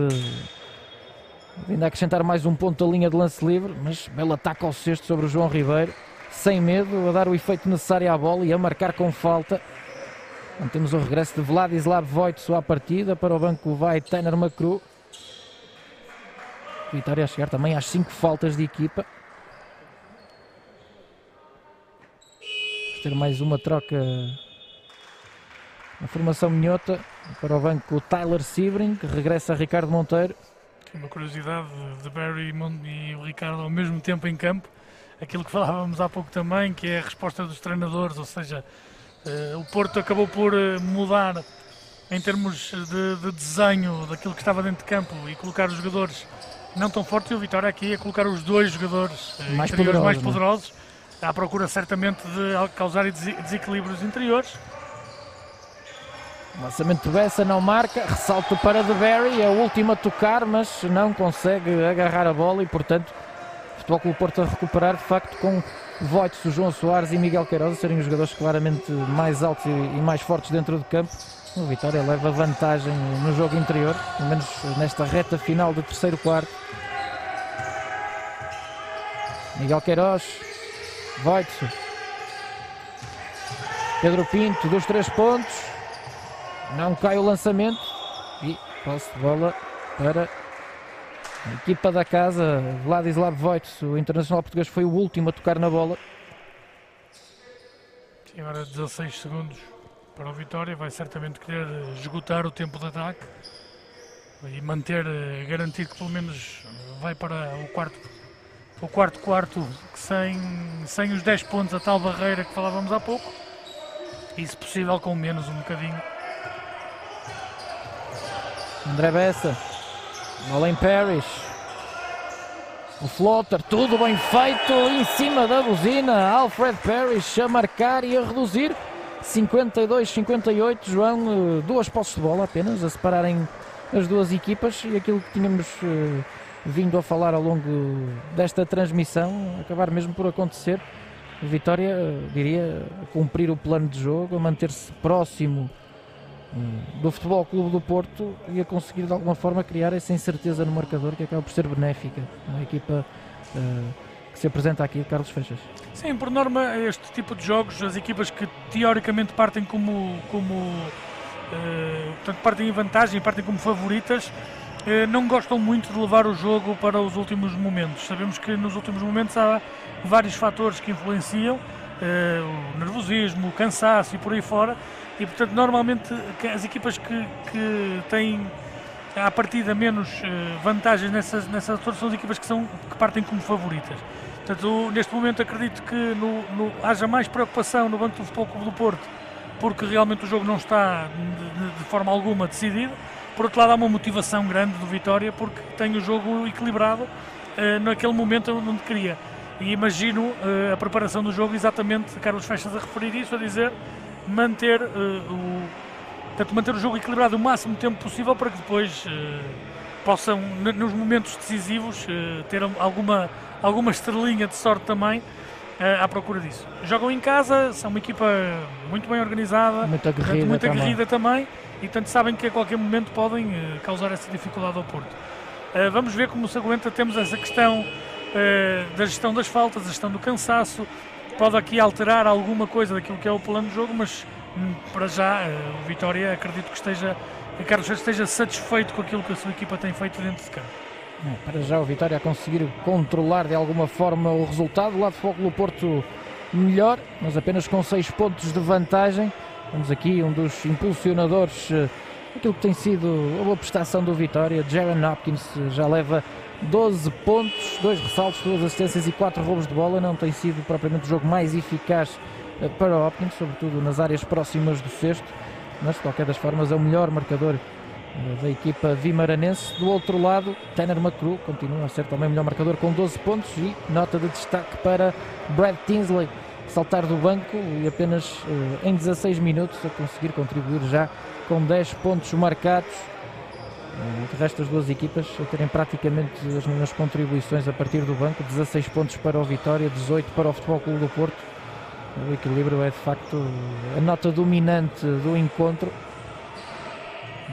de ainda acrescentar mais um ponto da linha de lance livre, mas belo ataque ao cesto sobre o João Ribeiro, sem medo, a dar o efeito necessário à bola e a marcar com falta. Então, temos o regresso de Vladislav Voitsu à partida, para o banco vai Tanner McCrew. Vitória a chegar também às 5 faltas de equipa. Vamos ter mais uma troca na formação minhota, para o banco Tyler Sebring, que regressa a Ricardo Monteiro. Uma curiosidade de Barry e o Ricardo ao mesmo tempo em campo, aquilo que falávamos há pouco também, que é a resposta dos treinadores, ou seja, o Porto acabou por mudar em termos de desenho daquilo que estava dentro de campo e colocar os jogadores não tão fortes, e o Vitória aqui a colocar os 2 jogadores interiores mais poderosos, à procura certamente de causar desequilíbrios interiores. Lançamento de Bessa, não marca, ressalto para De Barry, é o último a tocar, mas não consegue agarrar a bola e, portanto, o Futebol Clube Porto a recuperar, de facto, com Voitsu, João Soares e Miguel Queiroz a serem os jogadores claramente mais altos e mais fortes dentro do campo. O Vitória leva vantagem no jogo interior, pelo menos nesta reta final do terceiro quarto. Miguel Queiroz, Voitsu, Pedro Pinto dos 3 pontos, não cai o lançamento e posse de bola para a equipa da casa. Vladislav Voitsu, o internacional português, foi o último a tocar na bola. Sim, agora 16 segundos para o Vitória, vai certamente querer esgotar o tempo de ataque e garantir que pelo menos vai para o quarto sem os 10 pontos, a tal barreira que falávamos há pouco, e se possível com menos um bocadinho. André Bessa, bola em Parrish, o floater, tudo bem feito em cima da buzina. Alfred Parrish a marcar e a reduzir 52-58. João, 2 posses de bola apenas a separarem as duas equipas, e aquilo que tínhamos vindo a falar ao longo desta transmissão acabar mesmo por acontecer. A Vitória, diria, a cumprir o plano de jogo, a manter-se próximo do Futebol Clube do Porto e a conseguir de alguma forma criar essa incerteza no marcador, que acaba por ser benéfica na equipa que se apresenta aqui, Carlos Fechas. Sim, por norma, este tipo de jogos, as equipas que teoricamente partem portanto, partem em vantagem, partem como favoritas, não gostam muito de levar o jogo para os últimos momentos. Sabemos que nos últimos momentos há vários fatores que influenciam, o nervosismo, o cansaço e por aí fora, e portanto normalmente as equipas que têm à partida menos vantagens nessas alturas são as equipas que partem como favoritas. Portanto, neste momento acredito que haja mais preocupação no banco do Futebol Clube do Porto, porque realmente o jogo não está de forma alguma decidido. Por outro lado, há uma motivação grande do Vitória porque tem o jogo equilibrado naquele momento onde queria. E imagino a preparação do jogo, exatamente, Carlos Feixas a referir isso, a dizer manter o jogo equilibrado o máximo tempo possível para que depois possam, nos momentos decisivos, ter alguma estrelinha de sorte também à procura disso. Jogam em casa, são uma equipa muito bem organizada, muito aguerrida também, e portanto sabem que a qualquer momento podem causar essa dificuldade ao Porto. Vamos ver como se aguenta. Temos essa questão da gestão das faltas, a gestão do cansaço, pode aqui alterar alguma coisa daquilo que é o plano de jogo, mas para já o Vitória, acredito que Carlos Feixas esteja satisfeito com aquilo que a sua equipa tem feito dentro de campo. Para já o Vitória a conseguir controlar de alguma forma o resultado. O lado de Futebol do Porto melhor, mas apenas com 6 pontos de vantagem. Vamos aqui um dos impulsionadores aquilo que tem sido a boa prestação do Vitória. Jaron Hopkins já leva 12 pontos, 2 ressaltos, 2 assistências e 4 roubos de bola. Não tem sido propriamente o jogo mais eficaz para Hopkins, sobretudo nas áreas próximas do cesto, mas de qualquer das formas é o melhor marcador da equipa vimaranense. Do outro lado, Tanner McCrew continua a ser também o melhor marcador com 12 pontos, e nota de destaque para Brad Tinsley, saltar do banco e apenas em 16 minutos a conseguir contribuir já com 10 pontos marcados. De resto, as duas equipas a terem praticamente as mesmas contribuições a partir do banco. 16 pontos para o Vitória, 18 para o Futebol Clube do Porto. O equilíbrio é de facto a nota dominante do encontro.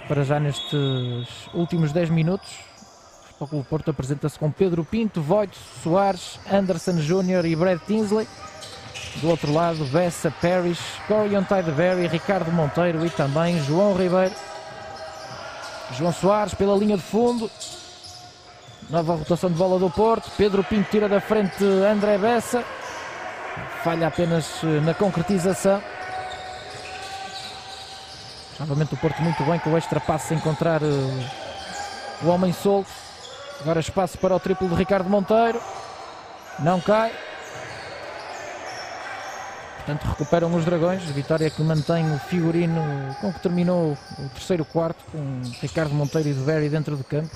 Para já nestes últimos 10 minutos, o Futebol Clube do Porto apresenta-se com Pedro Pinto, Voit, Soares, Anderson Júnior e Brad Tinsley. Do outro lado, Bessa, Parrish, Corian Taideberry, Ricardo Monteiro e também João Ribeiro. João Soares pela linha de fundo. Nova rotação de bola do Porto. Pedro Pinto tira da frente André Bessa. Falha apenas na concretização. Novamente o Porto muito bem com o extra passe a encontrar o homem solto. Agora espaço para o triplo de Ricardo Monteiro. Não cai. Portanto recuperam os Dragões. Vitória que mantém o figurino com que terminou o terceiro quarto, com Ricardo Monteiro e de Berry dentro do campo.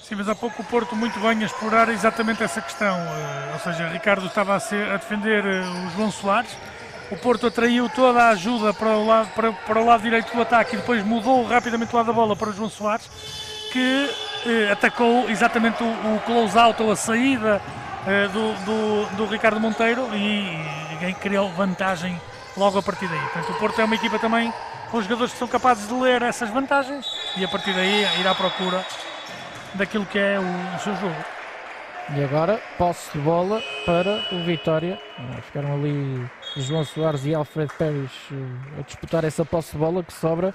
Sim, mas há pouco o Porto muito bem a explorar exatamente essa questão. Ou seja, Ricardo estava a defender o João Soares. O Porto atraiu toda a ajuda para o lado direito do ataque e depois mudou rapidamente o lado da bola para o João Soares, que atacou exatamente o close-out ou a saída do Ricardo Monteiro e criou vantagem logo a partir daí. Portanto, o Porto é uma equipa também com jogadores que são capazes de ler essas vantagens e a partir daí ir à procura daquilo que é o seu jogo. E agora, posse de bola para o Vitória. Ficaram ali João Soares e Alfred Parrish a disputar essa posse de bola que sobra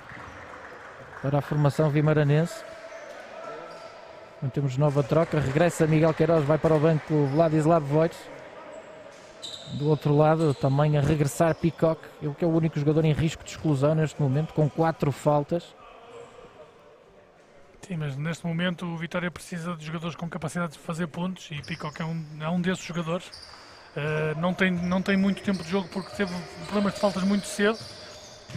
para a formação vimaranense. Então, temos nova troca. Regressa Miguel Queiroz, vai para o banco Vladislav Voit. Do outro lado, também a regressar Peacock, que é o único jogador em risco de exclusão neste momento, com 4 faltas. Sim, mas neste momento o Vitória precisa de jogadores com capacidade de fazer pontos e Peacock é um desses jogadores. Não tem muito tempo de jogo porque teve problemas de faltas muito cedo,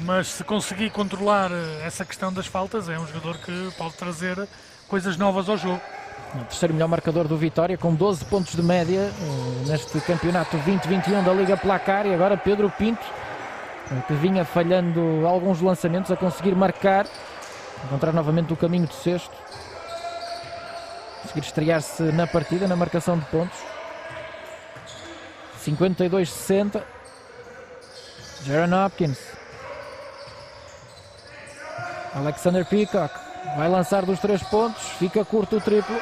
mas se conseguir controlar essa questão das faltas, é um jogador que pode trazer coisas novas ao jogo. O terceiro melhor marcador do Vitória, com 12 pontos de média neste campeonato 2021 da Liga Placar, e agora Pedro Pinto, que vinha falhando alguns lançamentos, a conseguir marcar, encontrar novamente o caminho do cesto, conseguir estrear-se na partida, na marcação de pontos. 52-60. Jaron Hopkins. Alexander Peacock vai lançar dos 3 pontos, fica curto o triplo.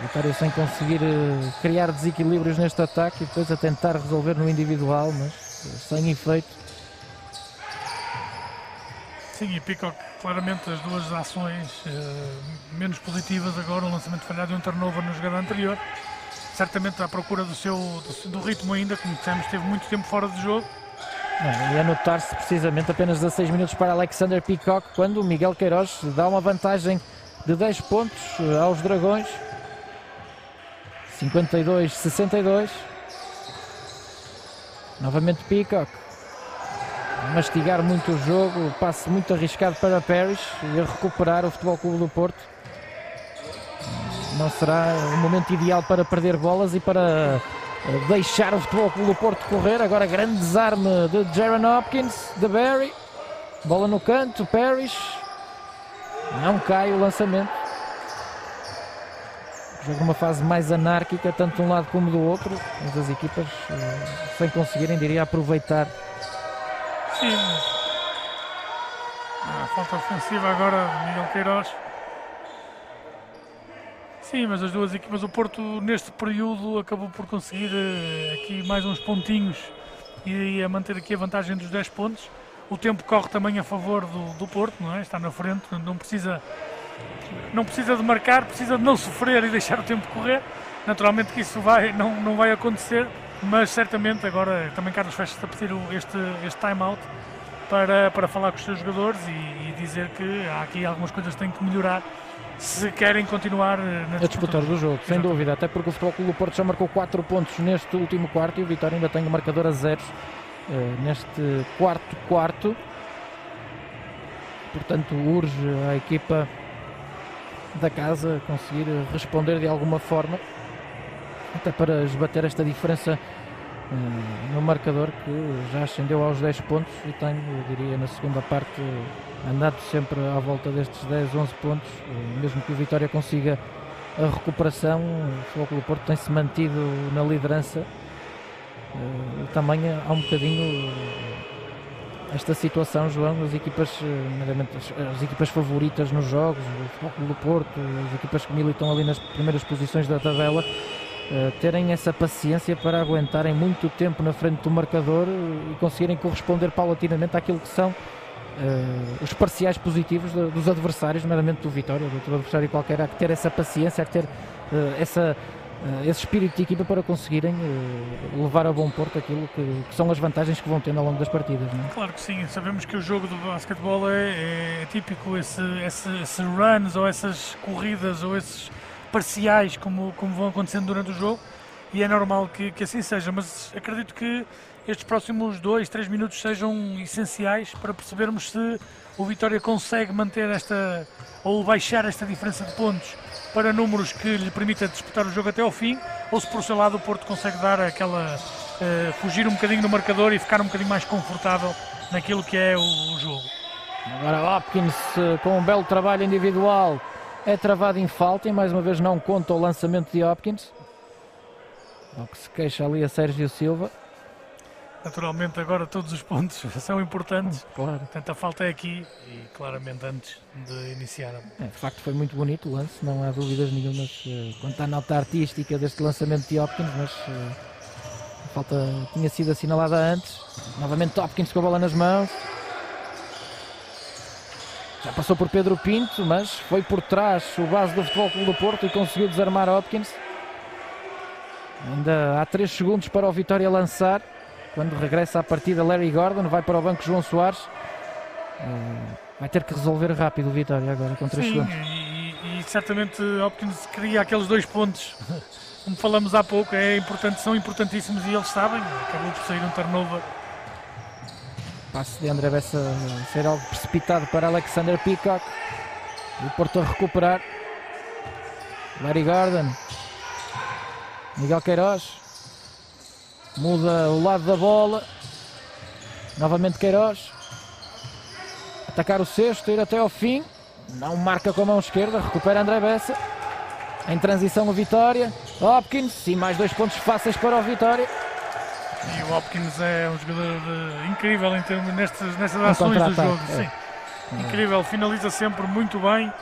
Vitória sem conseguir criar desequilíbrios neste ataque e depois a tentar resolver no individual, mas sem efeito. Sim, e Peacock, claramente as duas ações menos positivas agora, um lançamento falhado e um turnover na jogada anterior. Certamente à procura do ritmo ainda, como dissemos, teve muito tempo fora de jogo. E a notar-se precisamente apenas 16 minutos para Alexander Peacock, quando o Miguel Queiroz dá uma vantagem de 10 pontos aos Dragões. 52-62. Novamente Peacock. mastigar muito o jogo, passe muito arriscado para Parrish e a recuperar o Futebol Clube do Porto. Não será o momento ideal para perder bolas e para deixar o Futebol Clube do Porto correr. Agora grande desarme de Jaron Hopkins, de Barry, bola no canto, Parrish, não cai o lançamento. Jogo numa fase mais anárquica, tanto de um lado como do outro, mas as equipas sem conseguirem, diria, aproveitar. Sim, a falta ofensiva agora de Miguel Queiroz. Sim, mas as duas equipas, o Porto neste período acabou por conseguir aqui mais uns pontinhos e a manter aqui a vantagem dos 10 pontos. O tempo corre também a favor do Porto, não é? Está na frente, não precisa de marcar, precisa de não sofrer e deixar o tempo correr. Naturalmente que isso não vai acontecer, mas certamente agora também Carlos Festa está a pedir este time-out para falar com os seus jogadores e dizer que há aqui algumas coisas que têm que melhorar se querem continuar a disputar do jogo, sem dúvida, até porque o Futebol Clube do Porto já marcou 4 pontos neste último quarto e o Vitória ainda tem o marcador a 0 neste quarto. Portanto, urge a equipa da casa conseguir responder de alguma forma, até para esbater esta diferença no marcador, que já ascendeu aos 10 pontos e tem, eu diria, na segunda parte andado sempre à volta destes 10, 11 pontos. Mesmo que o Vitória consiga a recuperação, o Futebol Clube do Porto tem-se mantido na liderança. E também há um bocadinho esta situação, João, as equipas favoritas nos jogos, o Futebol Clube do Porto, as equipas que militam ali nas primeiras posições da tabela, terem essa paciência para aguentarem muito tempo na frente do marcador e conseguirem corresponder paulatinamente àquilo que são os parciais positivos dos adversários, nomeadamente do Vitória, do outro adversário qualquer. Há que ter essa paciência, há que ter esse espírito de equipa para conseguirem levar a bom porto aquilo que são as vantagens que vão tendo ao longo das partidas, não é? Claro que sim, sabemos que o jogo do basquetebol é típico, esses runs ou essas corridas ou esses parciais como vão acontecendo durante o jogo, e é normal que assim seja, mas acredito que estes próximos 2, 3 minutos sejam essenciais para percebermos se o Vitória consegue manter ou baixar esta diferença de pontos para números que lhe permita disputar o jogo até ao fim, ou se por seu lado o Porto consegue dar fugir um bocadinho no marcador e ficar um bocadinho mais confortável naquilo que é o jogo. Agora Hopkins com um belo trabalho individual é travado em falta e mais uma vez não conta o lançamento de Hopkins, ao que se queixa ali a Sérgio Silva. Naturalmente agora todos os pontos são importantes, claro. Portanto a falta é aqui e claramente antes de iniciar. De facto foi muito bonito o lance, não há dúvidas nenhumas quanto à nota artística deste lançamento de Hopkins, mas a falta tinha sido assinalada antes. Novamente Hopkins com a bola nas mãos. Já passou por Pedro Pinto, mas foi por trás o base do Futebol Clube do Porto e conseguiu desarmar Hopkins. Ainda há 3 segundos para o Vitória lançar. Quando regressa à partida Larry Gordon, vai para o banco João Soares. Vai ter que resolver rápido o Vitória agora com 3 segundos. E certamente Hopkins queria aqueles 2 pontos, como falamos há pouco, são importantíssimos e eles sabem. Acabou por sair um turnover. Passe de André Bessa ser algo precipitado para Alexander Peacock. E o Porto a recuperar. Larry Gordon. Miguel Queiroz. Muda o lado da bola. Novamente Queiroz. Atacar o cesto, ir até ao fim. Não marca com a mão esquerda. Recupera André Bessa. Em transição o Vitória. Hopkins. E mais 2 pontos fáceis para o Vitória. E o Hopkins é um jogador incrível em termos nestas ações do jogo. Sim. Incrível. Finaliza sempre muito bem.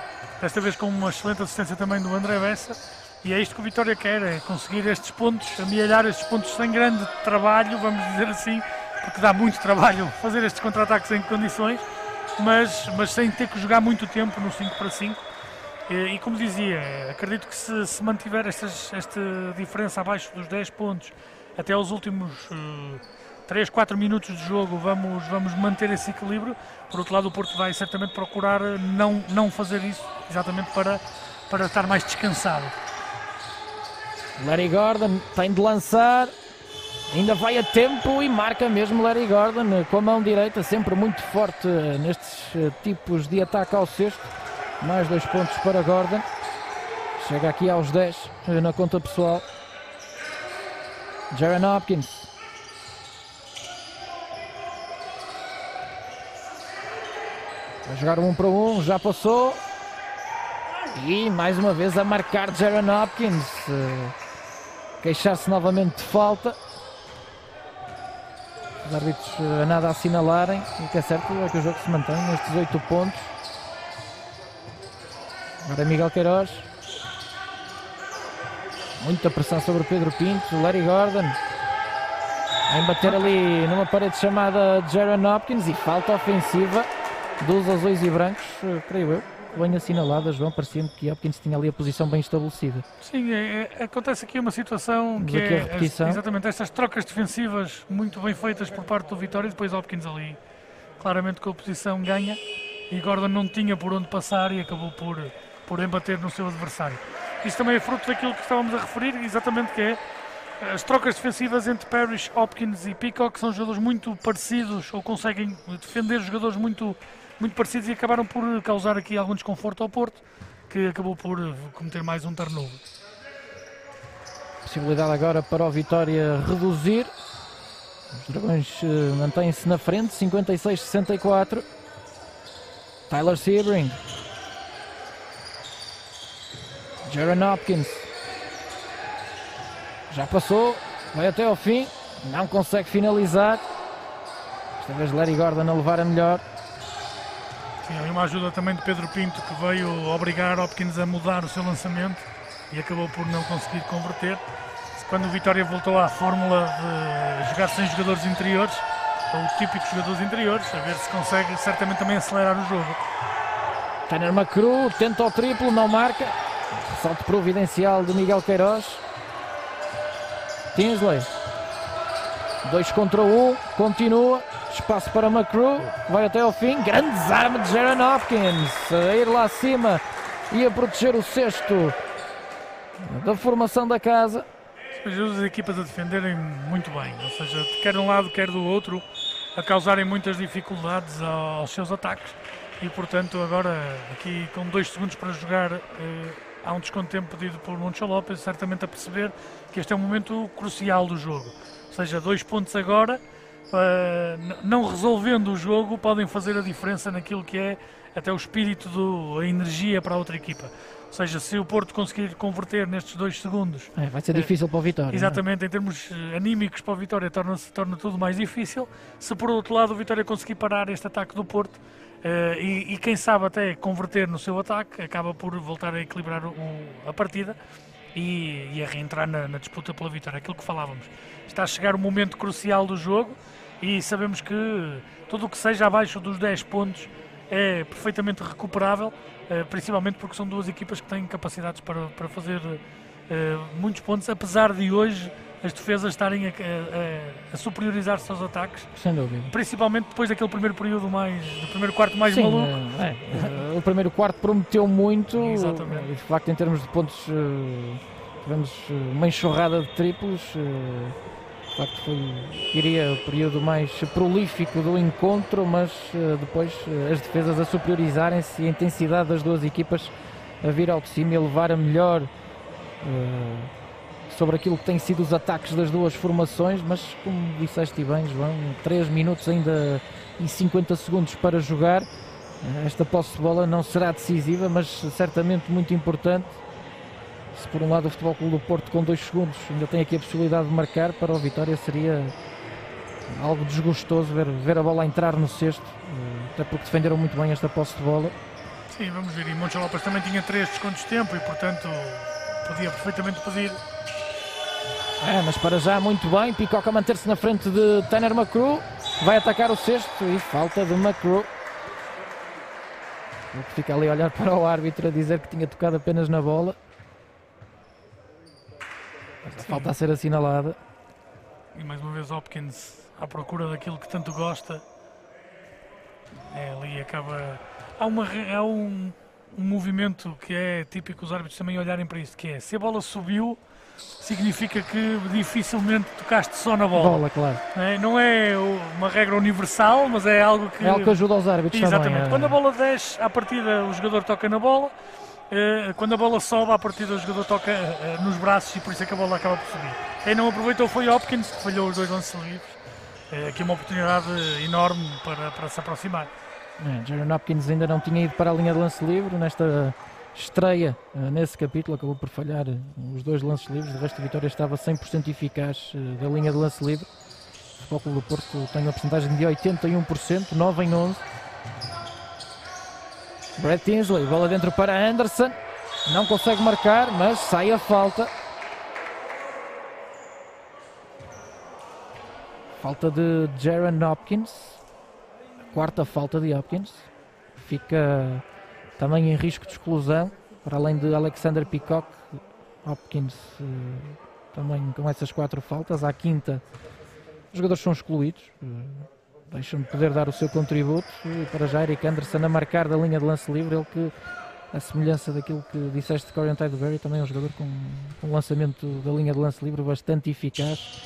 Desta vez com uma excelente assistência também do André Bessa. E é isto que o Vitória quer, é conseguir estes pontos, amealhar estes pontos sem grande trabalho, vamos dizer assim, porque dá muito trabalho fazer estes contra-ataques em condições, mas sem ter que jogar muito tempo no 5-5. E como dizia, acredito que se mantiver esta diferença abaixo dos 10 pontos até aos últimos 3, 4 minutos de jogo, vamos manter esse equilíbrio. Por outro lado, o Porto vai certamente procurar não fazer isso, exatamente para estar mais descansado. Larry Gordon tem de lançar. Ainda vai a tempo e marca mesmo Larry Gordon com a mão direita, sempre muito forte nestes tipos de ataque ao cesto. Mais 2 pontos para Gordon. Chega aqui aos 10 na conta pessoal. Jaron Hopkins. Vai jogar 1 para 1, já passou. E mais uma vez a marcar Jaron Hopkins. Queixar-se novamente de falta. Os árbitros a nada assinalarem. O que é certo é que o jogo se mantém nestes 8 pontos. Agora Miguel Queiroz. Muita pressão sobre Pedro Pinto. Larry Gordon a bater ali numa parede chamada Jaron Hopkins. E falta ofensiva dos azuis e brancos, creio eu. Bem assinalada, João, parecia-me que Hopkins tinha ali a posição bem estabelecida. Sim, acontece aqui uma situação que é exatamente estas trocas defensivas muito bem feitas por parte do Vitória, e depois Hopkins ali claramente com a posição ganha, e Gordon não tinha por onde passar e acabou por embater no seu adversário. Isso também é fruto daquilo que estávamos a referir, exatamente, que é as trocas defensivas entre Parrish, Hopkins e Peacock. São jogadores muito parecidos, ou conseguem defender jogadores muito parecidos, e acabaram por causar aqui algum desconforto ao Porto, que acabou por cometer mais um turnover. Possibilidade agora para o Vitória reduzir. Os Dragões mantêm-se na frente, 56-64. Tyler Sebring. Jaron Hopkins. Já passou, vai até ao fim, não consegue finalizar. Esta vez Larry Gordon a levar a melhor. Sim, uma ajuda também de Pedro Pinto, que veio obrigar Hopkins a mudar o seu lançamento e acabou por não conseguir converter. Quando o Vitória voltou à fórmula de jogar sem jogadores interiores, ou típicos jogadores interiores, a ver se consegue certamente também acelerar o jogo. Tanner McCrew tenta o triplo, não marca. Salto providencial de Miguel Queiroz. Tinsley. 2 contra 1, continua. Espaço para McCrew, vai até ao fim. Grande desarme de Jaron Hopkins a ir lá acima e a proteger o cesto da formação da casa. As duas equipas a defenderem muito bem, ou seja, quer de um lado quer do outro, a causarem muitas dificuldades aos seus ataques, e portanto agora aqui com 2 segundos para jogar há um desconto de tempo pedido por Moncho Lopes, certamente a perceber que este é um momento crucial do jogo, ou seja, 2 pontos agora, não resolvendo o jogo, podem fazer a diferença naquilo que é até o espírito, a energia para a outra equipa. Ou seja, se o Porto conseguir converter nestes 2 segundos... vai ser difícil para o Vitória. Exatamente, em termos anímicos para o Vitória torna tudo mais difícil. Se por outro lado o Vitória conseguir parar este ataque do Porto e quem sabe até converter no seu ataque, acaba por voltar a equilibrar a partida e a reentrar na disputa pela vitória. Aquilo que falávamos. Está a chegar o momento crucial do jogo e sabemos que tudo o que seja abaixo dos 10 pontos é perfeitamente recuperável, principalmente porque são 2 equipas que têm capacidades para fazer muitos pontos, apesar de hoje as defesas estarem a superiorizar-se aos ataques. Sem dúvida. Principalmente depois daquele primeiro período do primeiro quarto mais maluco. O primeiro quarto prometeu muito. Exatamente. E de facto, em termos de pontos, tivemos uma enxurrada de triplos. De facto foi, diria, o período mais prolífico do encontro, mas depois as defesas a superiorizarem-se e a intensidade das 2 equipas a vir ao de cima e a levar a melhor sobre aquilo que têm sido os ataques das 2 formações, mas como disseste bem, João, 3 minutos ainda e 50 segundos para jogar. Esta posse de bola não será decisiva, mas certamente muito importante. Se por um lado o Futebol Clube do Porto com 2 segundos ainda tem aqui a possibilidade de marcar, para o Vitória seria algo desgostoso ver a bola entrar no cesto, até porque defenderam muito bem esta posse de bola. Sim, vamos ver, e Moncho Lopes também tinha 3 descontos de tempo e portanto podia perfeitamente pedir. Mas para já muito bem, Peacock a manter-se na frente de Tanner McCrew, vai atacar o cesto e falta de McCrew. Ele fica ali a olhar para o árbitro a dizer que tinha tocado apenas na bola. A falta a ser assinalada. E mais uma vez Hopkins à procura daquilo que tanto gosta. Ali acaba... Há um movimento que é típico os árbitros também olharem para isto, que é, se a bola subiu, significa que dificilmente tocaste só na bola. Claro. Não é uma regra universal, mas é algo que... É algo que ajuda os árbitros. Exatamente. Também. Quando a bola desce, à partida o jogador toca na bola, quando a bola sobe, à partida o jogador toca nos braços e por isso é que a bola acaba por subir. Quem não aproveitou foi Hopkins, que falhou os 2 lances livres. Aqui uma oportunidade enorme para se aproximar. Jaron Hopkins ainda não tinha ido para a linha de lance livre nesta estreia nesse capítulo, acabou por falhar os 2 lances livres, de resto a Vitória estava 100% eficaz da linha de lance livre. O Futebol Clube do Porto tem uma porcentagem de 81%, 9 em 11. Brad Tinsley, bola dentro para Anderson, não consegue marcar, mas sai a falta. Falta de Jaron Hopkins, a 4ª falta de Hopkins, fica também em risco de exclusão, para além de Alexander Peacock. Hopkins também com essas 4 faltas, à 5ª os jogadores são excluídos, deixam de poder dar o seu contributo, e para já Eric Anderson a marcar da linha de lance livre, ele que, a semelhança daquilo que disseste de Corey Tideberry, também é um jogador com um lançamento da linha de lance livre bastante eficaz.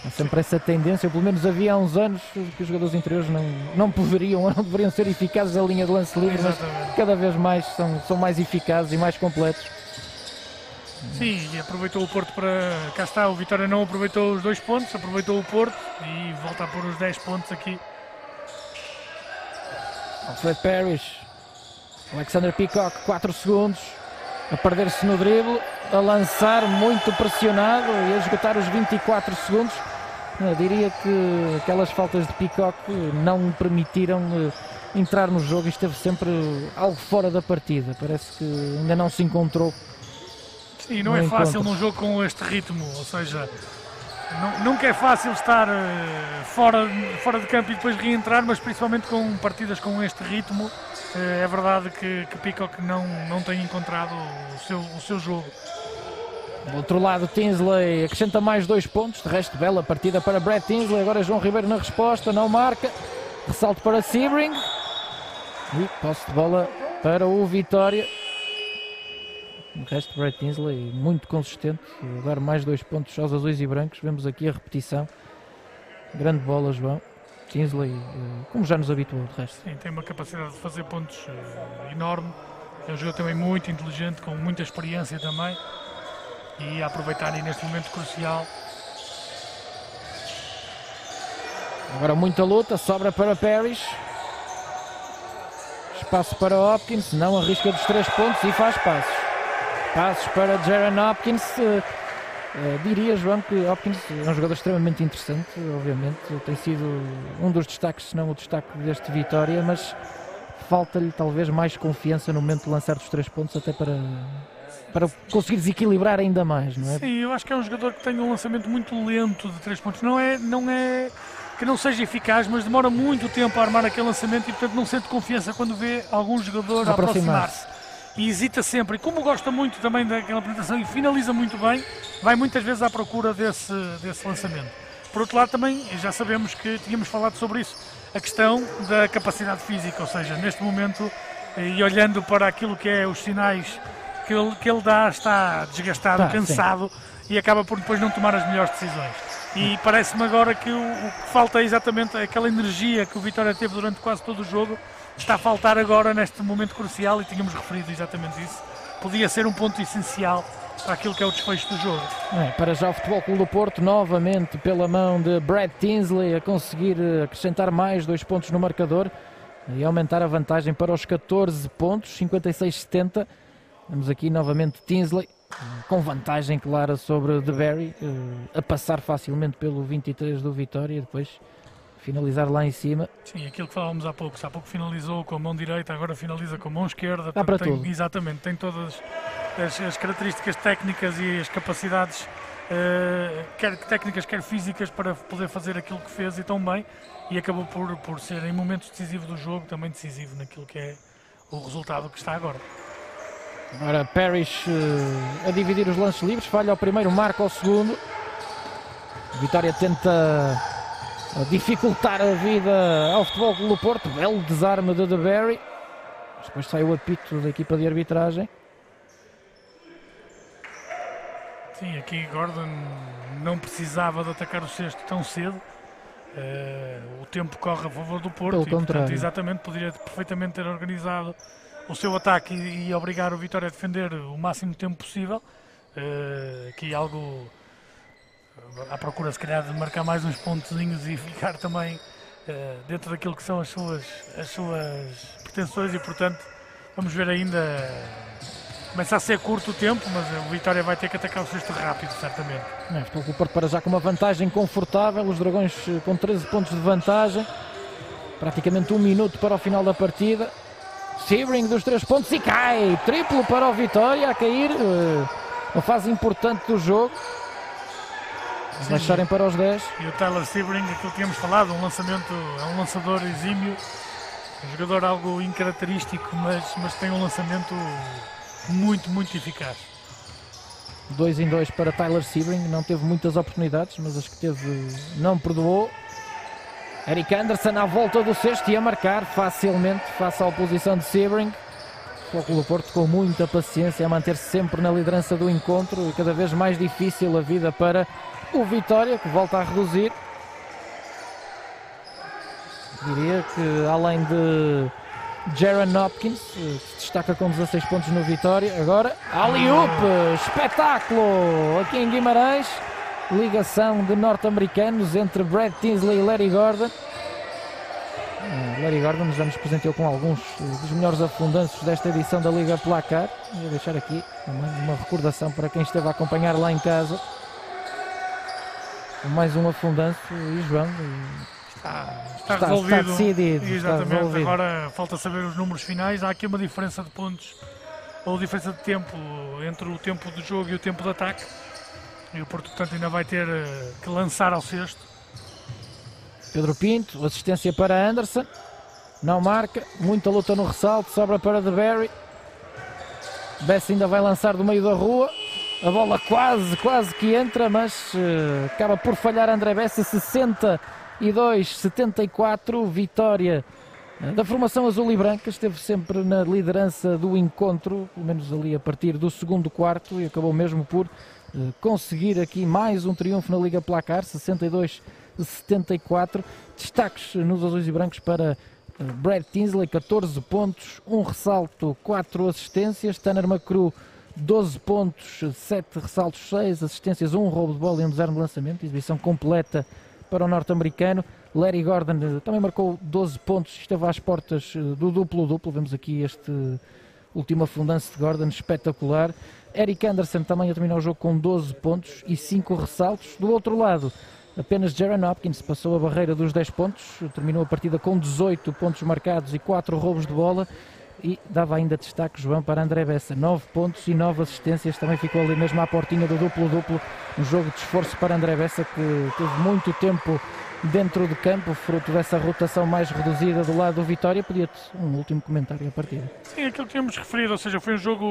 Há sempre essa tendência, pelo menos havia há uns anos, que os jogadores interiores não poderiam ou não deveriam ser eficazes na linha de lance livre, mas cada vez mais são mais eficazes e mais completos. Sim, e aproveitou o Porto para... Cá está, o Vitória não aproveitou os 2 pontos, aproveitou o Porto e volta a pôr os 10 pontos aqui. Alfred Parrish, Alexander Peacock, 4 segundos, a perder-se no drible, a lançar muito pressionado e a esgotar os 24 segundos. Eu diria que aquelas faltas de Peacock não lhe permitiram entrar no jogo e esteve sempre algo fora da partida. Parece que ainda não se encontrou. Sim, não é fácil num jogo com este ritmo, ou seja, nunca é fácil estar fora de campo e depois reentrar, mas principalmente com partidas com este ritmo, é verdade que Peacock não tem encontrado o seu jogo. Do outro lado, Tinsley acrescenta mais 2 pontos, de resto bela partida para Brad Tinsley, agora João Ribeiro na resposta, não marca, ressalto para Sebring e posse de bola para o Vitória. O resto, Brad Tinsley muito consistente, a dar mais 2 pontos aos azuis e brancos. Vemos aqui a repetição, grande bola, João. Tinsley, como já nos habituou, de resto. Sim, tem uma capacidade de fazer pontos enorme, é um jogador também muito inteligente, com muita experiência também, e a aproveitar aí neste momento crucial. Agora muita luta, sobra para Parrish, espaço para Hopkins, não arrisca dos 3 pontos e faz passos para Jaron Hopkins. Diria, João, que Hopkins é um jogador extremamente interessante, obviamente, tem sido um dos destaques, se não o destaque deste Vitória, mas falta-lhe talvez mais confiança no momento de lançar dos 3 pontos, até para conseguir desequilibrar ainda mais, não é? Sim, eu acho que é um jogador que tem um lançamento muito lento de 3 pontos, não é que não seja eficaz, mas demora muito tempo a armar aquele lançamento e portanto não sente confiança quando vê algum jogador a aproximar-se. E hesita sempre, e como gosta muito também daquela apresentação e finaliza muito bem, vai muitas vezes à procura desse lançamento. Por outro lado também, já sabemos que tínhamos falado sobre isso, a questão da capacidade física, ou seja, neste momento, e olhando para aquilo que é os sinais que ele dá, está desgastado, cansado, sim, e acaba por depois não tomar as melhores decisões. E parece-me agora que o que falta é exatamente aquela energia que o Vitória teve durante quase todo o jogo, está a faltar agora neste momento crucial, e tínhamos referido exatamente isso. Podia ser um ponto essencial para aquilo que é o desfecho do jogo. Para já o Futebol Clube do Porto, novamente pela mão de Brad Tinsley, a conseguir acrescentar mais 2 pontos no marcador e aumentar a vantagem para os 14 pontos, 56-70. Vemos aqui novamente Tinsley com vantagem clara sobre DeBerry, a passar facilmente pelo 23 do Vitória e depois finalizar lá em cima. Sim, aquilo que falávamos há pouco. Há pouco finalizou com a mão direita, agora finaliza com a mão esquerda. Dá para tudo. Exatamente, tem todas as características técnicas e as capacidades, quer técnicas, quer físicas, para poder fazer aquilo que fez e tão bem. E acabou por ser, em momentos decisivos do jogo, também decisivo naquilo que é o resultado que está agora. Agora Parrish a dividir os lances livres, falha ao primeiro, marca ao segundo. Vitória tenta dificultar a vida ao Futebol Clube do Porto, belo desarme de DeBerry. Depois sai o apito da equipa de arbitragem. Sim, aqui Gordon não precisava de atacar o cesto tão cedo. O tempo corre a favor do Porto. Pelo e, portanto, contrário. exatamente, poderia perfeitamente ter organizado o seu ataque e obrigar o Vitória a defender o máximo tempo possível. Aqui algo à procura, se calhar, de marcar mais uns pontozinhos e ficar também dentro daquilo que são as suas pretensões, e portanto vamos ver ainda. Começa a ser curto o tempo, mas o Vitória vai ter que atacar o cesto rápido, certamente. Estou com o Porto para já com uma vantagem confortável, os Dragões com 13 pontos de vantagem, praticamente 1 minuto para o final da partida. Sebring dos 3 pontos e cai, triplo para o Vitória, a cair, uma fase importante do jogo. Baixarem para os 10. E o Tyler Sebring, aquilo que tínhamos falado, é um lançador exímio, um jogador algo incaracterístico, mas tem um lançamento muito, muito eficaz. 2 em 2 para Tyler Sebring, não teve muitas oportunidades, mas as que teve não perdoou. Eric Anderson à volta do cesto e a marcar facilmente face à oposição de Sebring. O Porto com muita paciência a manter-se sempre na liderança do encontro, e cada vez mais difícil a vida para o Vitória, que volta a reduzir. Diria que além de Jaron Hopkins, que se destaca com 16 pontos no Vitória, agora alley-oop, espetáculo aqui em Guimarães, ligação de norte-americanos entre Brad Tinsley e Larry Gordon. Larry Gordon já nos presenteou com alguns dos melhores afundanços desta edição da Liga Placar. Vou deixar aqui uma recordação para quem esteve a acompanhar lá em casa. Mais um afundanço, e João... Está resolvido. Está decidido. Exatamente. Está resolvido. Agora falta saber os números finais. Há aqui uma diferença de pontos, ou diferença de tempo, entre o tempo do jogo e o tempo de ataque. E o Porto, portanto, ainda vai ter que lançar ao cesto. Pedro Pinto, assistência para Anderson. Não marca. Muita luta no ressalto. Sobra para De Berry. Bessa ainda vai lançar do meio da rua. A bola quase que entra, mas acaba por falhar André Bessa. 62-74, vitória da formação azul e branca. Esteve sempre na liderança do encontro, pelo menos ali a partir do segundo quarto, e acabou mesmo por conseguir aqui mais um triunfo na Liga Placar, 62-74. Destaques nos azuis e brancos para Brad Tinsley, 14 pontos, 1 ressalto, 4 assistências. Tanner Macru, 12 pontos, 7 ressaltos, 6 assistências, 1 roubo de bola e um desarme de lançamento. Exibição completa para o norte-americano. Larry Gordon também marcou 12 pontos, esteve às portas do duplo-duplo. Vemos aqui este último afundanço de Gordon, espetacular. Eric Anderson também a terminar o jogo com 12 pontos e 5 ressaltos. Do outro lado, apenas Jaron Hopkins passou a barreira dos 10 pontos, terminou a partida com 18 pontos marcados e 4 roubos de bola. E dava ainda destaque, João, para André Bessa, 9 pontos e 9 assistências, também ficou ali mesmo à portinha do duplo-duplo. Um jogo de esforço para André Bessa, que teve muito tempo dentro de campo, fruto dessa rotação mais reduzida do lado do Vitória. Podia-te um último comentário à partida? Sim, aquilo que tínhamos referido, ou seja, foi um jogo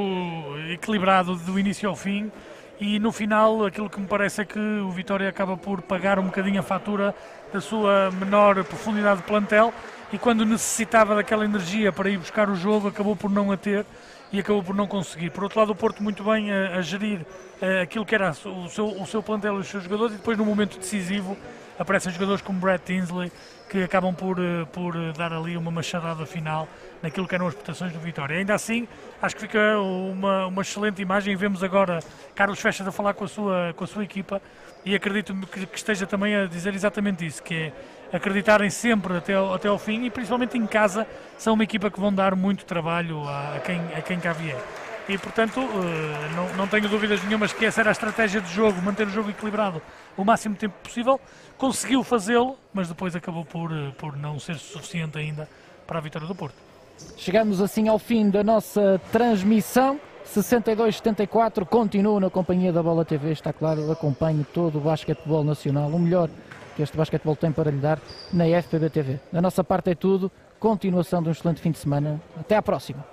equilibrado do início ao fim, e no final aquilo que me parece é que o Vitória acaba por pagar um bocadinho a fatura da sua menor profundidade de plantel, e quando necessitava daquela energia para ir buscar o jogo, acabou por não a ter e acabou por não conseguir. Por outro lado, o Porto muito bem a gerir aquilo que era o seu plantel e os seus jogadores, e depois no momento decisivo aparecem jogadores como Brad Tinsley, que acabam por dar ali uma machadada final naquilo que eram as prestações do Vitória. Ainda assim, acho que fica uma excelente imagem, e vemos agora Carlos Fechas a falar com a sua equipa, e acredito que esteja também a dizer exatamente isso, que é acreditarem sempre até ao fim, e principalmente em casa são uma equipa que vão dar muito trabalho a quem cá vier. E portanto não tenho dúvidas nenhumas que essa era a estratégia de jogo, manter o jogo equilibrado o máximo tempo possível. Conseguiu fazê-lo, mas depois acabou por não ser suficiente ainda para a vitória do Porto. Chegamos assim ao fim da nossa transmissão. 62-74, continuo na companhia da Bola TV, está claro, acompanho todo o basquetebol nacional, o melhor que este basquetebol tem para lhe dar na FPB TV. Da nossa parte é tudo, continuação de um excelente fim de semana, até à próxima.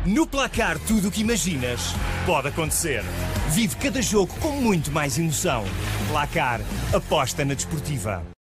No Placar, tudo o que imaginas pode acontecer. Vive cada jogo com muito mais emoção. Placar, aposta na desportiva.